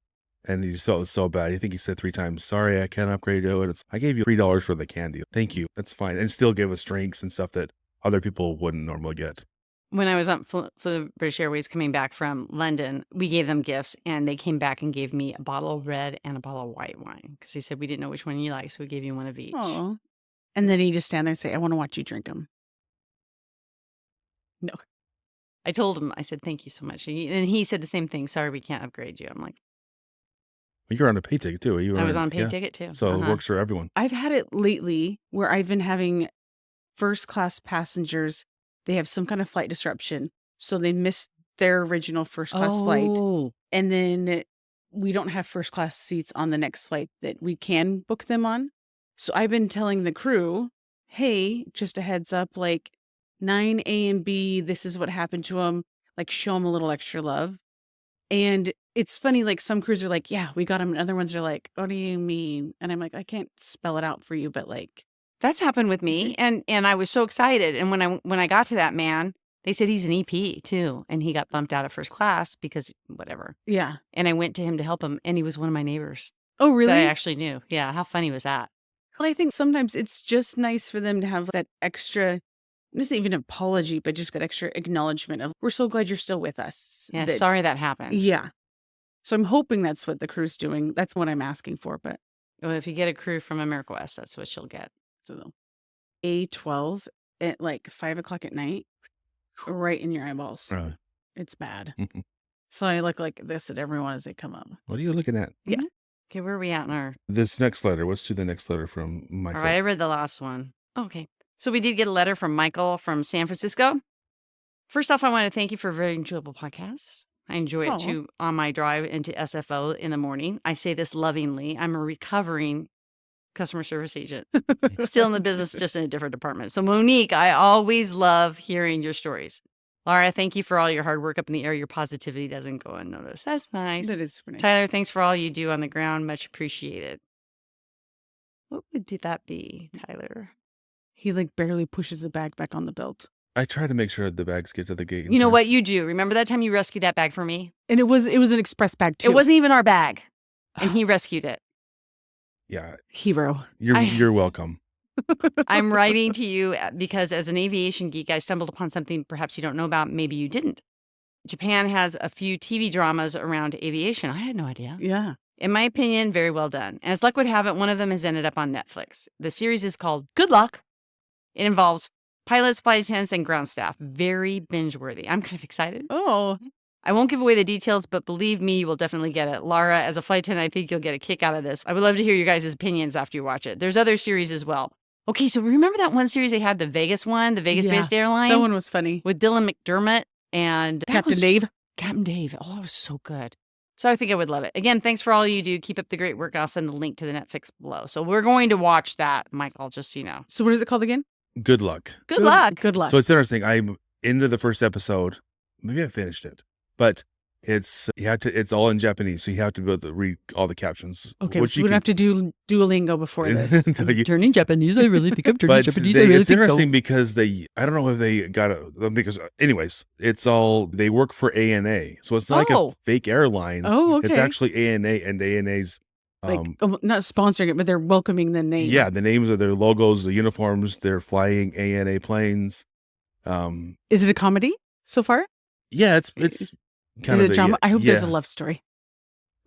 and he just felt it was so bad. I think he said 3 times, "Sorry, I can't upgrade you." And I gave you $3 for the candy. Thank you. That's fine. And still give us drinks and stuff that other people wouldn't normally get. When I was on British Airways coming back from London, we gave them gifts, and they came back and gave me a bottle of red and a bottle of white wine because they said we didn't know which one you like, so we gave you one of each. Oh. And then you just stand there and say, "I want to watch you drink them." No. I told him, I said, "Thank you so much." And he said the same thing. "Sorry, we can't upgrade you." I'm like, You're on a pay ticket too. I was on a paid ticket too. So it works for everyone. I've had it lately where I've been having first class passengers. They have some kind of flight disruption, so they missed their original first class flight. Oh. And then we don't have first class seats on the next flight that we can book them on. So I've been telling the crew, "Hey, just a heads up, like 9A and B, this is what happened to them. Like, show them a little extra love." And it's funny, like some crews are like, "Yeah, we got them." And other ones are like, "What do you mean?" And I'm like, "I can't spell it out for you, but like." That's happened with me, and I was so excited. And when I got to that man, they said he's an EP too, and he got bumped out of first class because whatever. Yeah. And I went to him to help him, and he was one of my neighbors Oh, that I really? actually knew. Yeah, how funny was that? Well, I think sometimes it's just nice for them to have that extra, not even apology, but just that extra acknowledgement of, "We're so glad you're still with us." Yeah, sorry that happened. Yeah. So I'm hoping that's what the crew's doing. That's what I'm asking for. But Well, if you get a crew from America West, that's what you'll get. so A12 at like 5 o'clock at night, right in your eyeballs. It's bad. So I look like this at everyone as they come up. What are you looking at? Yeah. Okay, where are we at in our... This next letter. Let's do the next letter from Michael. All right, I read the last one. Okay. So we did get a letter from Michael from San Francisco. First off, I want to thank you for a very enjoyable podcast. I enjoy it too on my drive into SFO in the morning. I say this lovingly. I'm a recovering customer service agent, still in the business, just in a different department. So Monique, I always love hearing your stories. Lara, thank you for all your hard work up in the air. Your positivity doesn't go unnoticed. That's nice. That is super nice. Tyler, thanks for all you do on the ground. Much appreciated. What would that be, Tyler? He like barely pushes the bag back on the belt. I try to make sure the bags get to the gate. You know what you do? Remember that time you rescued that bag for me? And it was an express bag too. It wasn't even our bag. And he rescued it. Yeah. Hero. You're welcome. I'm writing to you because as an aviation geek, I stumbled upon something perhaps you don't know about. Maybe you didn't. Japan has a few TV dramas around aviation. I had no idea. Yeah. In my opinion, very well done. And as luck would have it, one of them has ended up on Netflix. The series is called Good Luck. It involves pilots, flight attendants, and ground staff. Very binge-worthy. I'm kind of excited. Oh. I won't give away the details, but believe me, you will definitely get it. Lara, as a flight attendant, I think you'll get a kick out of this. I would love to hear your guys' opinions after you watch it. There's other series as well. Okay, so remember that one series they had, the Vegas one, the Vegas-based airline? That one was funny. With Dylan McDermott and Captain Dave. Captain Dave. Oh, that was so good. So I think I would love it. Again, thanks for all you do. Keep up the great work. I'll send the link to the Netflix below. So we're going to watch that, Michael, just so you know. So what is it called again? Good luck. Good luck. Good luck. So it's interesting. I'm into the first episode. Maybe I finished it, but it's all in Japanese, so you have to be able to read all the captions. Okay, so we don't have to do Duolingo before this. No, Turning Japanese. I really think I'm turning Japanese. It's interesting because I don't know if they got it because anyways, they work for ANA, so it's not like a fake airline. Oh, okay. It's actually ANA, and ANA's not sponsoring it, but they're welcoming the name. Yeah, the names of their logos, the uniforms. They're flying ANA planes. Is it a comedy so far? Yeah, it's kind of a drama. I hope there's a love story.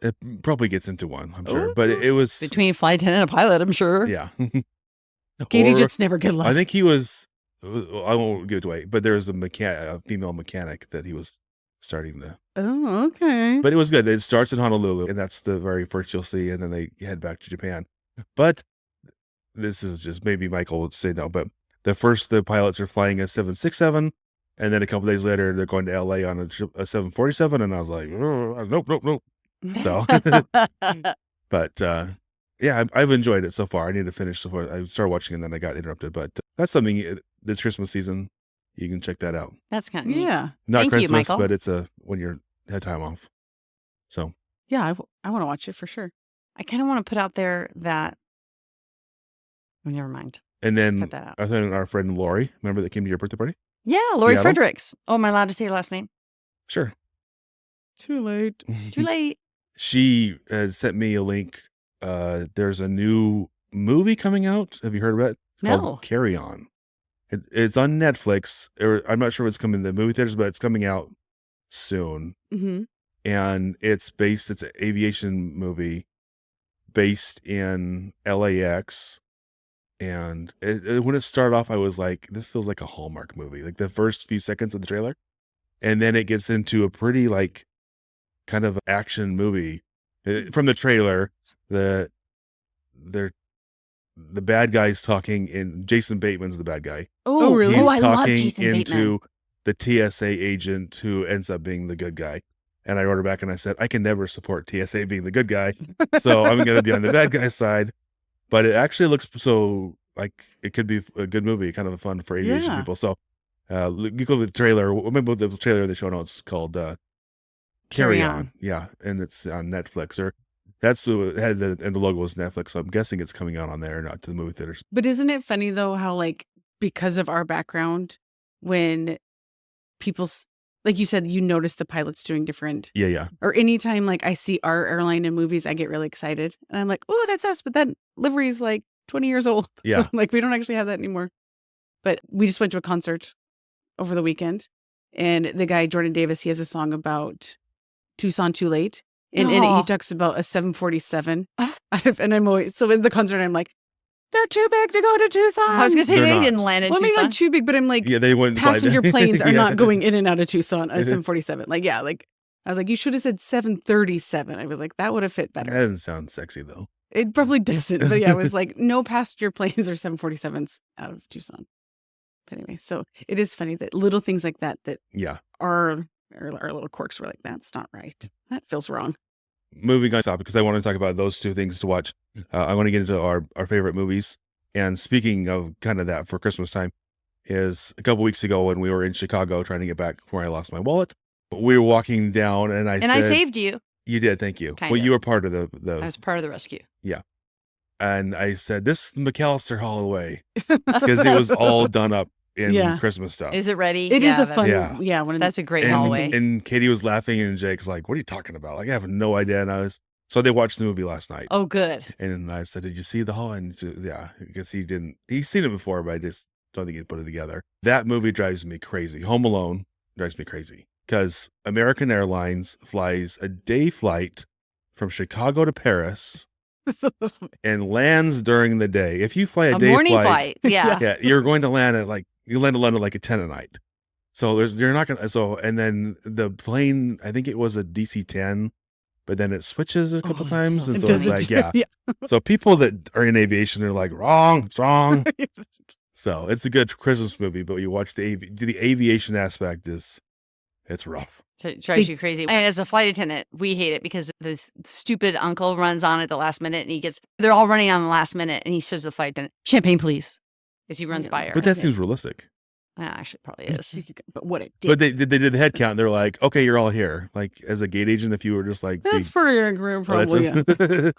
It probably gets into one, I'm sure, but it was between a flight attendant and a pilot, I'm sure. Yeah. Gate agents never get love. I think he was. I won't give it away, but there was a female mechanic that he was starting to. Oh, okay. But it was good. It starts in Honolulu, and that's the very first you'll see, and then they head back to Japan. But this is just maybe Michael would say no, but the pilots are flying a 767. And then a couple days later, they're going to LA on a 747, and I was like, nope. So, but yeah, I've enjoyed it so far. I need to finish. So I started watching, and then I got interrupted. But that's something this Christmas season. You can check that out. That's kind of neat. Yeah. Not Thank you, Christmas, Michael. but it's when you're had time off. So Yeah, I want to watch it for sure. I kind of want to put out there that. Oh, never mind. and then Cut that out. I think our friend Lori, remember that came to your birthday party? Yeah, Lori Seattle? Fredericks. Oh, am I allowed to say her last name? Sure. Too late. Too late. She sent me a link. There's a new movie coming out. Have you heard of it? It's No. called Carry On. It's on Netflix. I'm not sure if it's coming to the movie theaters, but it's coming out soon. Mm-hmm. And it's an aviation movie based in LAX. And when it started off, I was like, this feels like a Hallmark movie, like the first few seconds of the trailer. And then it gets into a pretty like kind of action movie. From the trailer, the bad guy's talking, and Jason Bateman's the bad guy. Oh, really? He's Oh, I love talking Jason Bateman. into the TSA agent who ends up being the good guy. And I wrote her back and I said, I can never support TSA being the good guy. So I'm going to be on the bad guy's side. But it actually looks so like it could be a good movie, kind of fun for aviation Yeah. people. So you go to the trailer. Remember the trailer in the show notes called Carry On. Yeah. And it's on Netflix. Or that's and the logo is Netflix. So I'm guessing it's coming out on there, not to the movie theaters. But isn't it funny though how like because of our background, when people like you said, you notice the pilots doing different, Yeah. or anytime like I see our airline in movies, I get really excited and I'm like, oh, that's us. But that livery is like 20 years old. Yeah. So, like we don't actually have that anymore. But we just went to a concert over the weekend, and the guy Jordan Davis, he has a song about Tucson Too Late, and in it Aw. he talks about a 747. And I'm always so in the concert I'm like, they're too big to go to Tucson. I was going to say They're they not. didn't land in Well, I mean, Tucson. not too big, but I'm like, Yeah, they wouldn't fly passenger there. planes are Yeah. not going in and out of Tucson at 747. Like, yeah, like I was like, you should have said 737. I was like, that would have fit That better. doesn't sound sexy though. It probably doesn't, but yeah, it was like no passenger planes or 747s out of Tucson. But anyway, so it is funny that little things like that Yeah. are our little quirks were like, that's not right. That feels wrong. Moving on topic, because I want to talk about those two things to watch. I want to get into our favorite movies. And speaking of kind of that for Christmas time, is a couple weeks ago when we were in Chicago trying to get back where I lost my wallet. We were walking down, and I saved you. You did, thank you. Kind Well, of. you were part of I the was part of the rescue. and I said, this is McAllister Hallway, because it was all done up in Yeah. Christmas stuff. Is it ready? It is a that's- fun, Yeah. yeah. One of That's a great and, hallway. and Katie was laughing, and Jake's like, what are you talking about? Like, I have no idea. And so they watched the movie last night. Oh, good. And I said, did you see the hall? And yeah, because he's seen it before, but I just don't think he'd put it together. That movie drives me crazy. Home Alone drives me crazy because American Airlines flies a day flight from Chicago to Paris and lands during the day. If you fly a A day morning flight, flight. Yeah. yeah, you're going to land at you land in London like at 10 at night. So you're not going to, and then the plane, I think it was a DC-10, but then it switches a couple Oh, times. so And It so it's doesn't- like, yeah. yeah. So people that are in aviation are like, wrong, it's wrong. So it's a good Christmas movie, but you watch the aviation aspect it's rough. So it drives you crazy. And as a flight attendant, we hate it because the stupid uncle runs on at the last minute and they're all running on the last minute and he says to the flight attendant, champagne, please, as he runs Yeah. by her. But that seems realistic. Actually, it probably is. But what it did. But they did the head count. They're like, okay, you're all here. Like as a gate agent, if you were just like, That's pretty accurate, oh, that's probably. Yeah.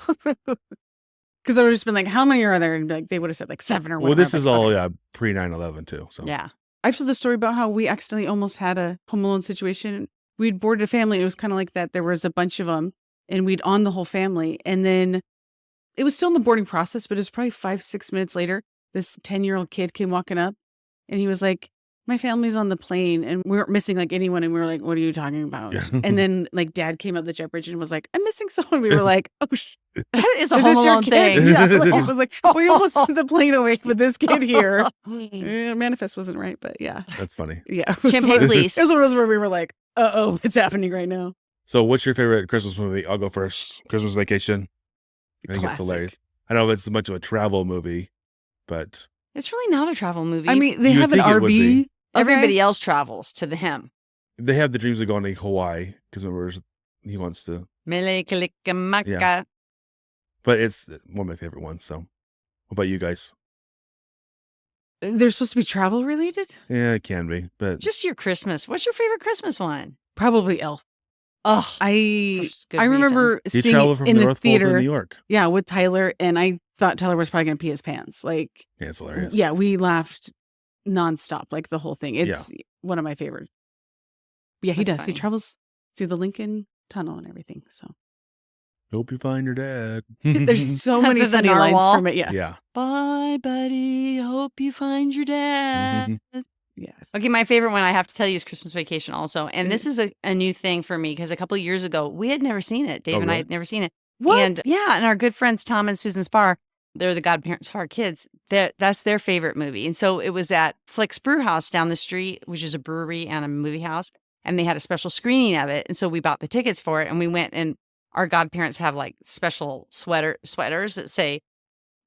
us. Because I would have just been like, how many are there? And like they would have said like 7 or whatever. Well, this I'm is like, all okay. pre 9/11 too. So Yeah. I've told the story about how we accidentally almost had a Home Alone situation. We'd boarded a family. It was kind of like that. There was a bunch of them, and we'd on the whole family. And then it was still in the boarding process, but it was probably 5-6 minutes later. This 10-year-old kid came walking up, and he was like, my family's on the plane, and we weren't missing like anyone. And we were like, what are you talking about? Yeah. And then like Dad came up the jet bridge and was like, I'm missing someone. We were like, oh, That is a is Home this your Alone kid? thing. Yeah, like, it was like, we almost sent the plane away with this kid here. Manifest wasn't right, but yeah. that's funny. Yeah. It was Champagne, one of- please. It was one of those where we were like, uh-oh, what's happening right now? So what's your favorite Christmas movie? I'll go first. Christmas Vacation. I think it's Classic. hilarious. I know it's much of a travel movie, but It's really not a travel movie. I mean, they You have an would think it would be. RV. everybody else travels to him. they have the dreams of going to Hawaii because remember he wants to. Mele-kilikamaka. But it's one of my favorite ones. So, what about you guys? They're supposed to be travel related? Yeah, it can be, but Just your Christmas. What's your favorite Christmas one? Probably Elf. Oh, I good I remember he seeing traveled it from in the the North Pole to New theater. York. Yeah, with Tyler, and I thought Tyler was probably gonna pee his pants. Like, Yeah, it's hilarious. yeah, we laughed nonstop, like the whole thing. It's one of my favorite. Yeah, he That's does. He funny. travels through the Lincoln Tunnel and everything. So Hope you find your dad. there's so many The funny lines narwhal. from it. Yeah. Yeah. Bye, buddy. Hope you find your dad. Yes. Okay, my favorite one I have to tell you is Christmas Vacation also. And this is a new thing for me because a couple of years ago, we had never seen it. Dave and I really? had never seen it. What? And yeah, and our good friends Tom and Susan Spar, they're the godparents of our kids. That's their favorite movie. And so it was at Flick's Brew House down the street, which is a brewery and a movie house. And they had a special screening of it. And so we bought the tickets for it and we went, and our godparents have like special sweaters that say,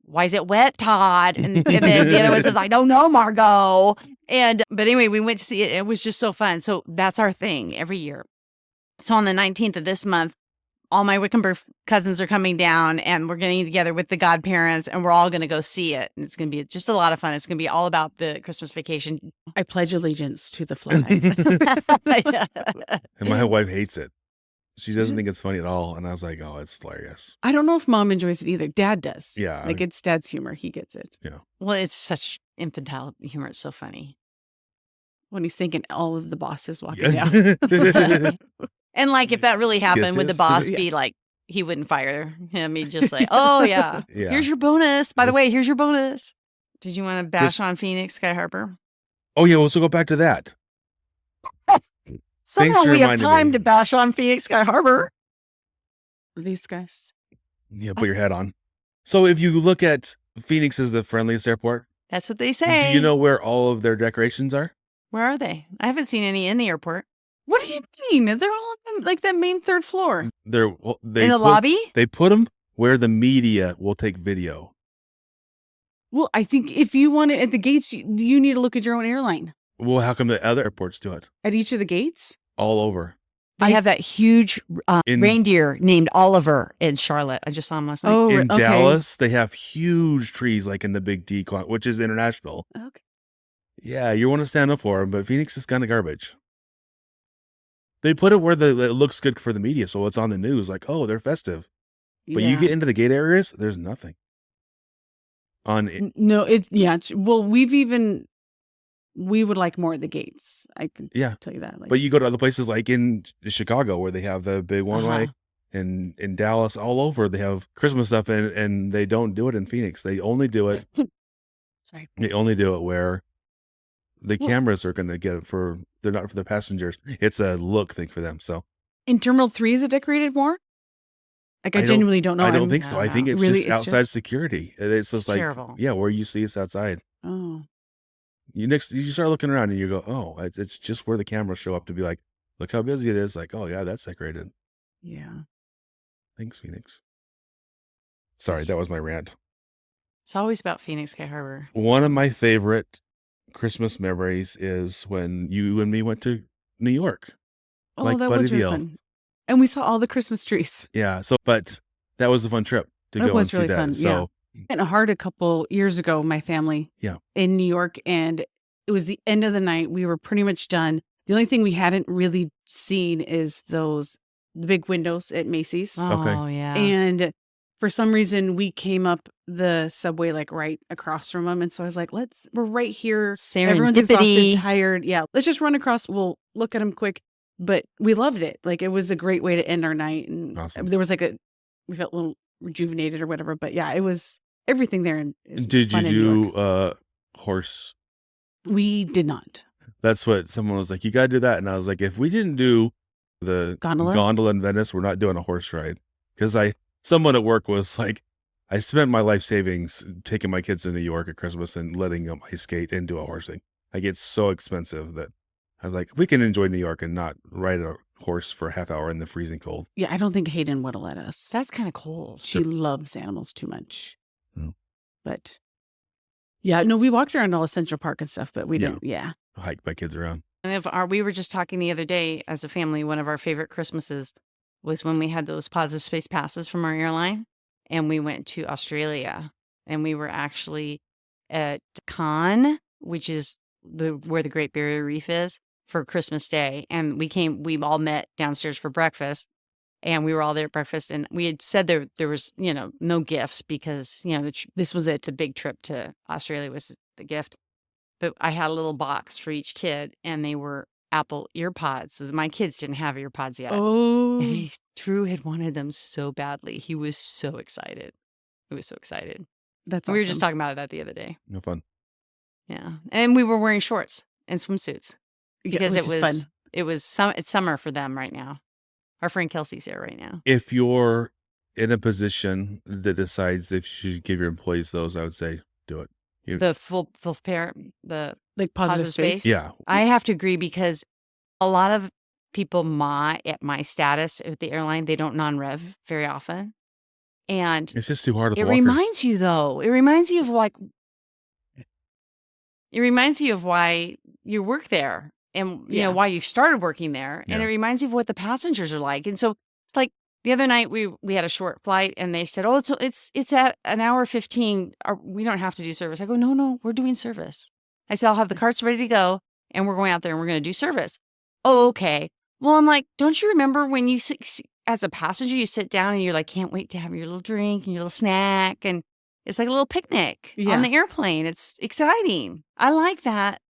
"Why is it wet, Todd?" And then the other one says, "I don't know, Margot." But anyway, we went to see it. It was just so fun. So that's our thing every year. So on the 19th of this month, all my Wickenburg cousins are coming down and we're getting together with the godparents and we're all going to go see it. And it's going to be just a lot of fun. It's going to be all about the Christmas Vacation. I pledge allegiance to the flag. And my wife hates it. She doesn't think it's funny at all. And I was like, oh, it's hilarious. I don't know if mom enjoys it either. Dad does. Yeah. Like it's dad's humor. He gets it. Well, it's such infantile humor. It's so funny. When he's thinking all of the bosses walking down. And like if that really happened, would the Yes. boss Yeah. be like, he wouldn't fire him? He'd just like, oh yeah, Yeah. here's your bonus. By the way, here's your bonus. Did you want to bash on Phoenix Sky Harbor? Oh, yeah. Well, so go back to that. Somehow for we have reminding time me. to bash on Phoenix Sky Harbor. These guys. Yeah, put your head on. So if you look at Phoenix as the friendliest airport, That's what they say. do you know where all of their decorations are? Where are they? I haven't seen any in the airport. What do you mean? They're all on like that main third floor. They In the lobby? They put them where the media will take video. Well, I think if you want it at the gates, you need to look at your own airline. Well, how come the other airports do it? At each of the gates? All over. They have that huge In- reindeer named Oliver in Charlotte. I just saw him last night. Oh, In okay. Dallas, they have huge trees like in the Big D, which is international. Okay. Yeah, you want to stand up for them, but Phoenix is kind of garbage. They put it where it looks good for the media, so it's on the news, like, oh, they're festive. But you Yeah. get into the gate areas, there's nothing. No, well, we would like more at the gates. I can Yeah. tell you that. Like, But you go to other places like in Chicago where they have the big one-way, and in Dallas, all over, they have Christmas stuff, and they don't do it in Phoenix. They only do it. Sorry. They only do it where the Well- cameras are going to get it for. They're not for the passengers. It's a look thing for them. So in Terminal 3, is it decorated more? Like, I don't- genuinely don't know. I don't I'm- think so. I don't think know. it's Really, just it's outside just- security. It's just like terrible. yeah, where you see it's outside. Oh. You start looking around and you go, oh, it's just where the cameras show up to be like, look how busy it is. Like, oh yeah, that's decorated. Yeah. Thanks, Phoenix. Sorry, that was my rant. It's always about Phoenix Sky Harbor. One of my favorite Christmas memories is when you and me went to New York. Oh, Like that Buddy was the really Elf. fun. And we saw all the Christmas trees. Yeah. So, but that was a fun trip to That go was and see really that. fun, So, Went hard a couple years ago, my family. Yeah. In New York, and it was the end of the night. We were pretty much done. The only thing we hadn't really seen is the big windows at Macy's. Oh, yeah. And for some reason, we came up the subway like right across from them. And so I was like, we're right here. Everyone's exhausted, Serendipity. tired. Yeah, let's just run across. We'll look at them quick. But we loved it. Like, it was a great way to end our night. And Awesome. there was we felt a little rejuvenated or whatever. But yeah, it was everything there. Is did you fun in New York. do horse? We did not. That's what someone was like, you got to do that. And I was like, if we didn't do the Gondola? in Venice, we're not doing a horse ride. Because someone at work was like, I spent my life savings taking my kids to New York at Christmas and letting them ice skate and do a horse thing. Like, it's so expensive that I was like, we can enjoy New York and not ride a horse for a half hour in the freezing cold. Yeah, I don't think Hayden would have let us. That's kind of cold. She loves animals too much. Oh. But yeah, no, we walked around all Central Park and stuff, but we Yeah. didn't. Yeah. Hike my kids around. And we were just talking the other day as a family, one of our favorite Christmases was when we had those positive space passes from our airline and we went to Australia and we were actually at Cannes, which is where the Great Barrier Reef is, for Christmas Day. And we all met downstairs for breakfast. And we were all there at breakfast, and we had said there was, no gifts because, this was it. The big trip to Australia was the gift. But I had a little box for each kid, and they were Apple earpods. So my kids didn't have earpods yet. Oh, And Drew had wanted them so badly. He was so excited. He was so excited. that's We awesome. were just talking about that the other day. No fun. Yeah. And we were wearing shorts and swimsuits because which is fun. it's summer for them right now. Our friend Kelsey's there right now. If you're in a position that decides if you should give your employees those, I would say do it. The full pair, the Like positive space. Yeah. I have to agree because a lot of people at my status at the airline, they don't non-rev very often. And It's just too hard with it walkers. reminds you of why you work there and Yeah. why you started working there. And Yeah. it reminds you of what the passengers are like. And so it's like the other night we had a short flight and they said, "Oh, it's at an hour 15. We don't have to do service." I go, "No, we're doing service." I said, "I'll have the carts ready to go and we're going out there and we're going to do service." "Oh, okay." Well, I'm like, "Don't you remember when you as a passenger, you sit down and you're like, can't wait to have your little drink and your little snack, and it's like a little picnic Yeah. on the airplane. It's exciting." I like that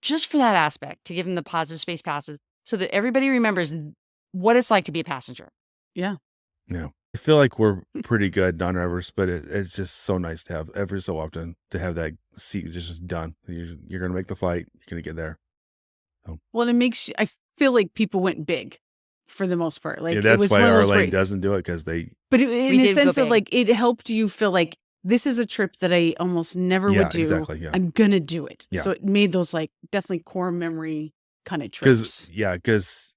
just for that aspect, to give them the positive space passes so that everybody remembers what it's like to be a passenger. Yeah. Yeah. I feel like we're pretty good non-revers, but it's just so nice to have every so often to have that seat just done. You're going to make the flight. You're going to get there. Well, it makes I feel like people went big for the most part. Like Yeah, it that's was why one of our those lane where- doesn't do it because they. But in We a did go sense of big. like it helped you feel like this is a trip that I almost never Yeah, would do. exactly. Yeah. I'm gonna do it. Yeah. So it made those like definitely core memory kind of trips. Because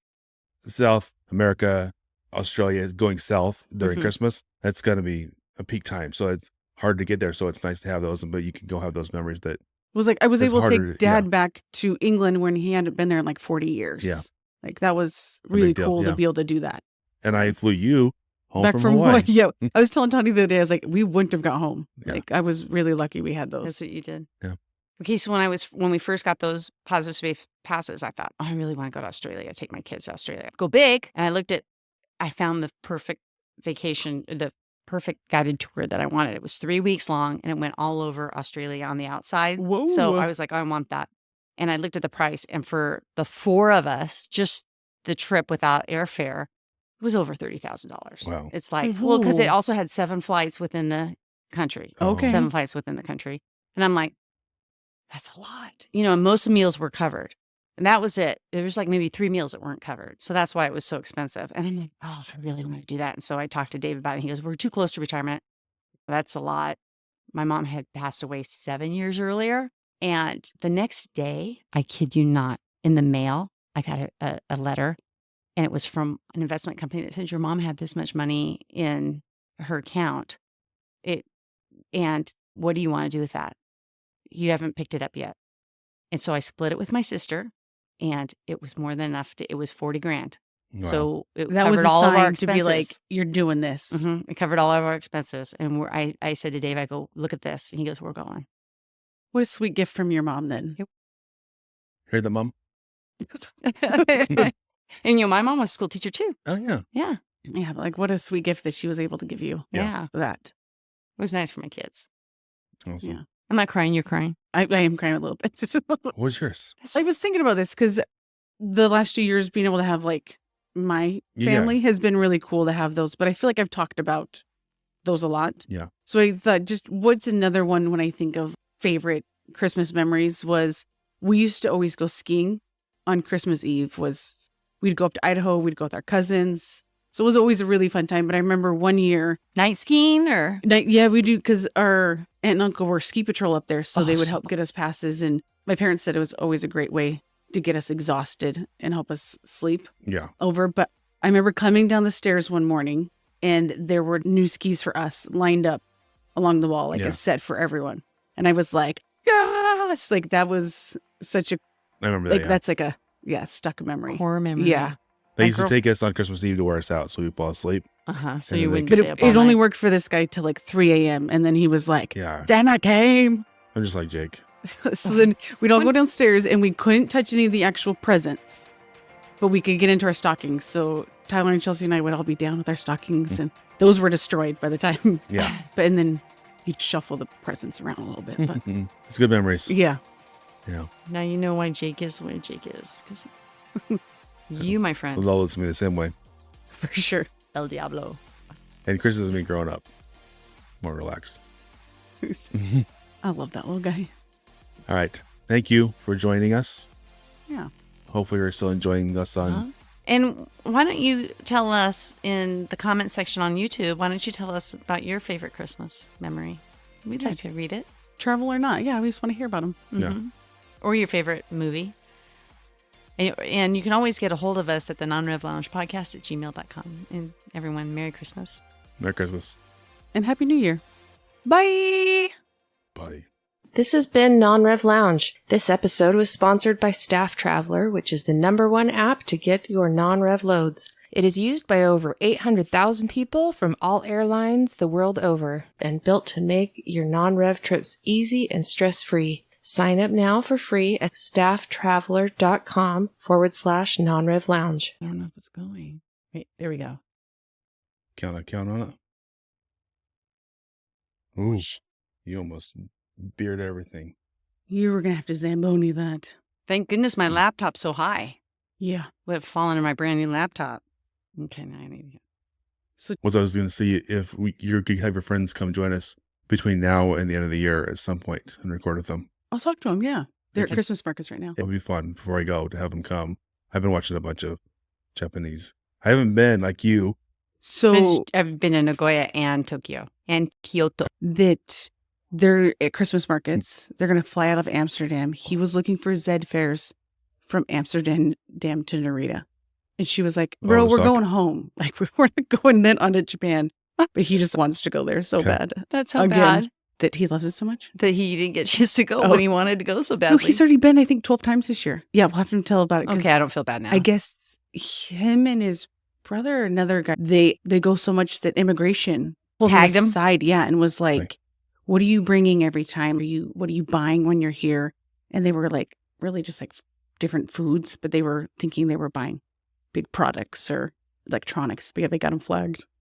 South America, Australia is going south during Mhm. Christmas. That's going to be a peak time. So it's hard to get there. So it's nice to have those, but you can go have those memories that. It was like I was It's able to harder, take Dad back to England when he hadn't been there in like 40 years. Yeah. Like that was A really big deal, cool yeah. to be able to do that. And I flew you home Back from Hawaii. Yeah. I was telling Tony the other day, I was like, we wouldn't have got home. Yeah. Like I was really lucky we had those. That's what you did. Yeah. Okay, so when we first got those positive space passes, I thought, I really want to go to Australia. Take my kids to Australia. Go big. And I found the perfect vacation, the perfect guided tour that I wanted. It was 3 weeks long and it went all over Australia on the outside. Whoa. So I was like, I want that. And I looked at the price, and for the 4 of us, just the trip without airfare, it was over $30,000. Wow. It's like, well, because it Ooh. also had 7 flights within the country. Okay. 7 flights within the country. And I'm like, that's a lot. And most meals were covered. And that was it. There was like maybe 3 meals that weren't covered. So that's why it was so expensive. And I'm like, oh, I really want to do that. And so I talked to Dave about it. He goes, we're too close to retirement. That's a lot. My mom had passed away 7 years earlier. And the next day, I kid you not, in the mail, I got a letter. And it was from an investment company that said, your mom had this much money in her account. And what do you want to do with that? You haven't picked it up yet. And so I split it with my sister, and it was more than enough. It was $40,000. Wow. So it that covered was a all of our sign expenses. to be like, you're doing this. Mhm. It covered all of our expenses. And I said to Dave, I go, look at this. And he goes, we're going. What a sweet gift from your mom then. Hear that, Mom? And my mom was a school teacher too. Oh, yeah. Yeah. Yeah, but like what a sweet gift that she was able to give you. Yeah. Yeah. That. It was nice for my kids. Awesome. Yeah. I'm not crying. You're crying. I am crying a little bit. What's yours? I was thinking about this because the last 2 years being able to have like my Yeah. family has been really cool to have those, but I feel like I've talked about those a lot. Yeah. So I thought just what's another one when I think of favorite Christmas memories was we used to always go skiing on Christmas Eve. We'd go up to Idaho, we'd go with our cousins. So it was always a really fun time. But I remember one year, Night skiing or? yeah, we do because our aunt and uncle were ski patrol up there. So Oh, they would so help get us passes. And my parents said it was always a great way to get us exhausted and help us sleep Yeah. over. But I remember coming down the stairs one morning and there were new skis for us lined up along the wall, like Yeah. a set for everyone. And I was like, gosh, like that was such a, I remember like that. that's like a, stuck memory. Core memory. Yeah. They my used to girl- take us on Christmas Eve to wear us out so we'd fall asleep. Uh-huh. So And you then wouldn't But stay it, up all it only night. worked for this guy till like 3 a.m. And then he was like, Yeah. Dana came. I'm just like Jake. So then we'd all go downstairs and we couldn't touch any of the actual presents, but we could get into our stockings. So Tyler and Chelsea and I would all be down with our stockings, and those were destroyed by the time. Yeah. And then you'd shuffle the presents around a little bit. But It's good memories. yeah. Yeah. Now you know why Jake is the way Jake is. 'Cause you, my friend. Those all looks to me the same way. For sure. El Diablo. And Chris is me growing up. More relaxed. I love that little guy. All right. Thank you for joining us. Yeah. Hopefully you're still enjoying us on. And why don't you tell us in the comment section on YouTube, why don't you tell us about your favorite Christmas memory? We'd like to read it. Travel or not. Yeah, we just want to hear about them. Yeah. Or your favorite movie. And you can always get a hold of us at the non-rev lounge podcast at gmail.com. And everyone, Merry Christmas. Merry Christmas. And Happy New Year. Bye. Bye. This has been Non-Rev Lounge. This episode was sponsored by Staff Traveler, which is the #1 app to get your non-rev loads. It is used by over 800,000 people from all airlines the world over and built to make your non-rev trips easy and stress-free. Sign up now for free at stafftraveler.com/non-rev lounge. I don't know if it's going. Wait, there we go. Count on it. Ooh. You almost beard everything. You were going to have to Zamboni that. Thank goodness my laptop's so high. Yeah. Would have fallen in my brand new laptop. Okay, now I need to. What I was going to see if you could have your friends come join us between now and the end of the year at some point and record with them. I'll talk to them. Yeah. They're at Okay. Christmas markets right now. It would be fun before I go to have them come. I've been watching a bunch of Japanese. I haven't been like you. So I've been in Nagoya and Tokyo and Kyoto. that they're at Christmas markets. They're going to fly out of Amsterdam. He was looking for Zed fares from Amsterdam to Narita. And she was like, bro, we're suck. going home. Like, we're not going then on to Japan. But he just wants to go there so Okay. bad That's how Again. bad that he loves it so much. that he didn't get a chance to go Oh. when he wanted to go so No, badly. he's already been, I think, 12 times this year. Yeah, we'll have to tell about it. 'Cause Okay, I don't feel bad now. I guess him and his brother, another guy, they go so much that immigration pulled Tagged him? aside, yeah, and was like, Like- "What are you bringing every time? What are you buying when you're here?" And they were like, really just like different foods, but they were thinking they were buying big products or electronics. But yeah, they got him flagged.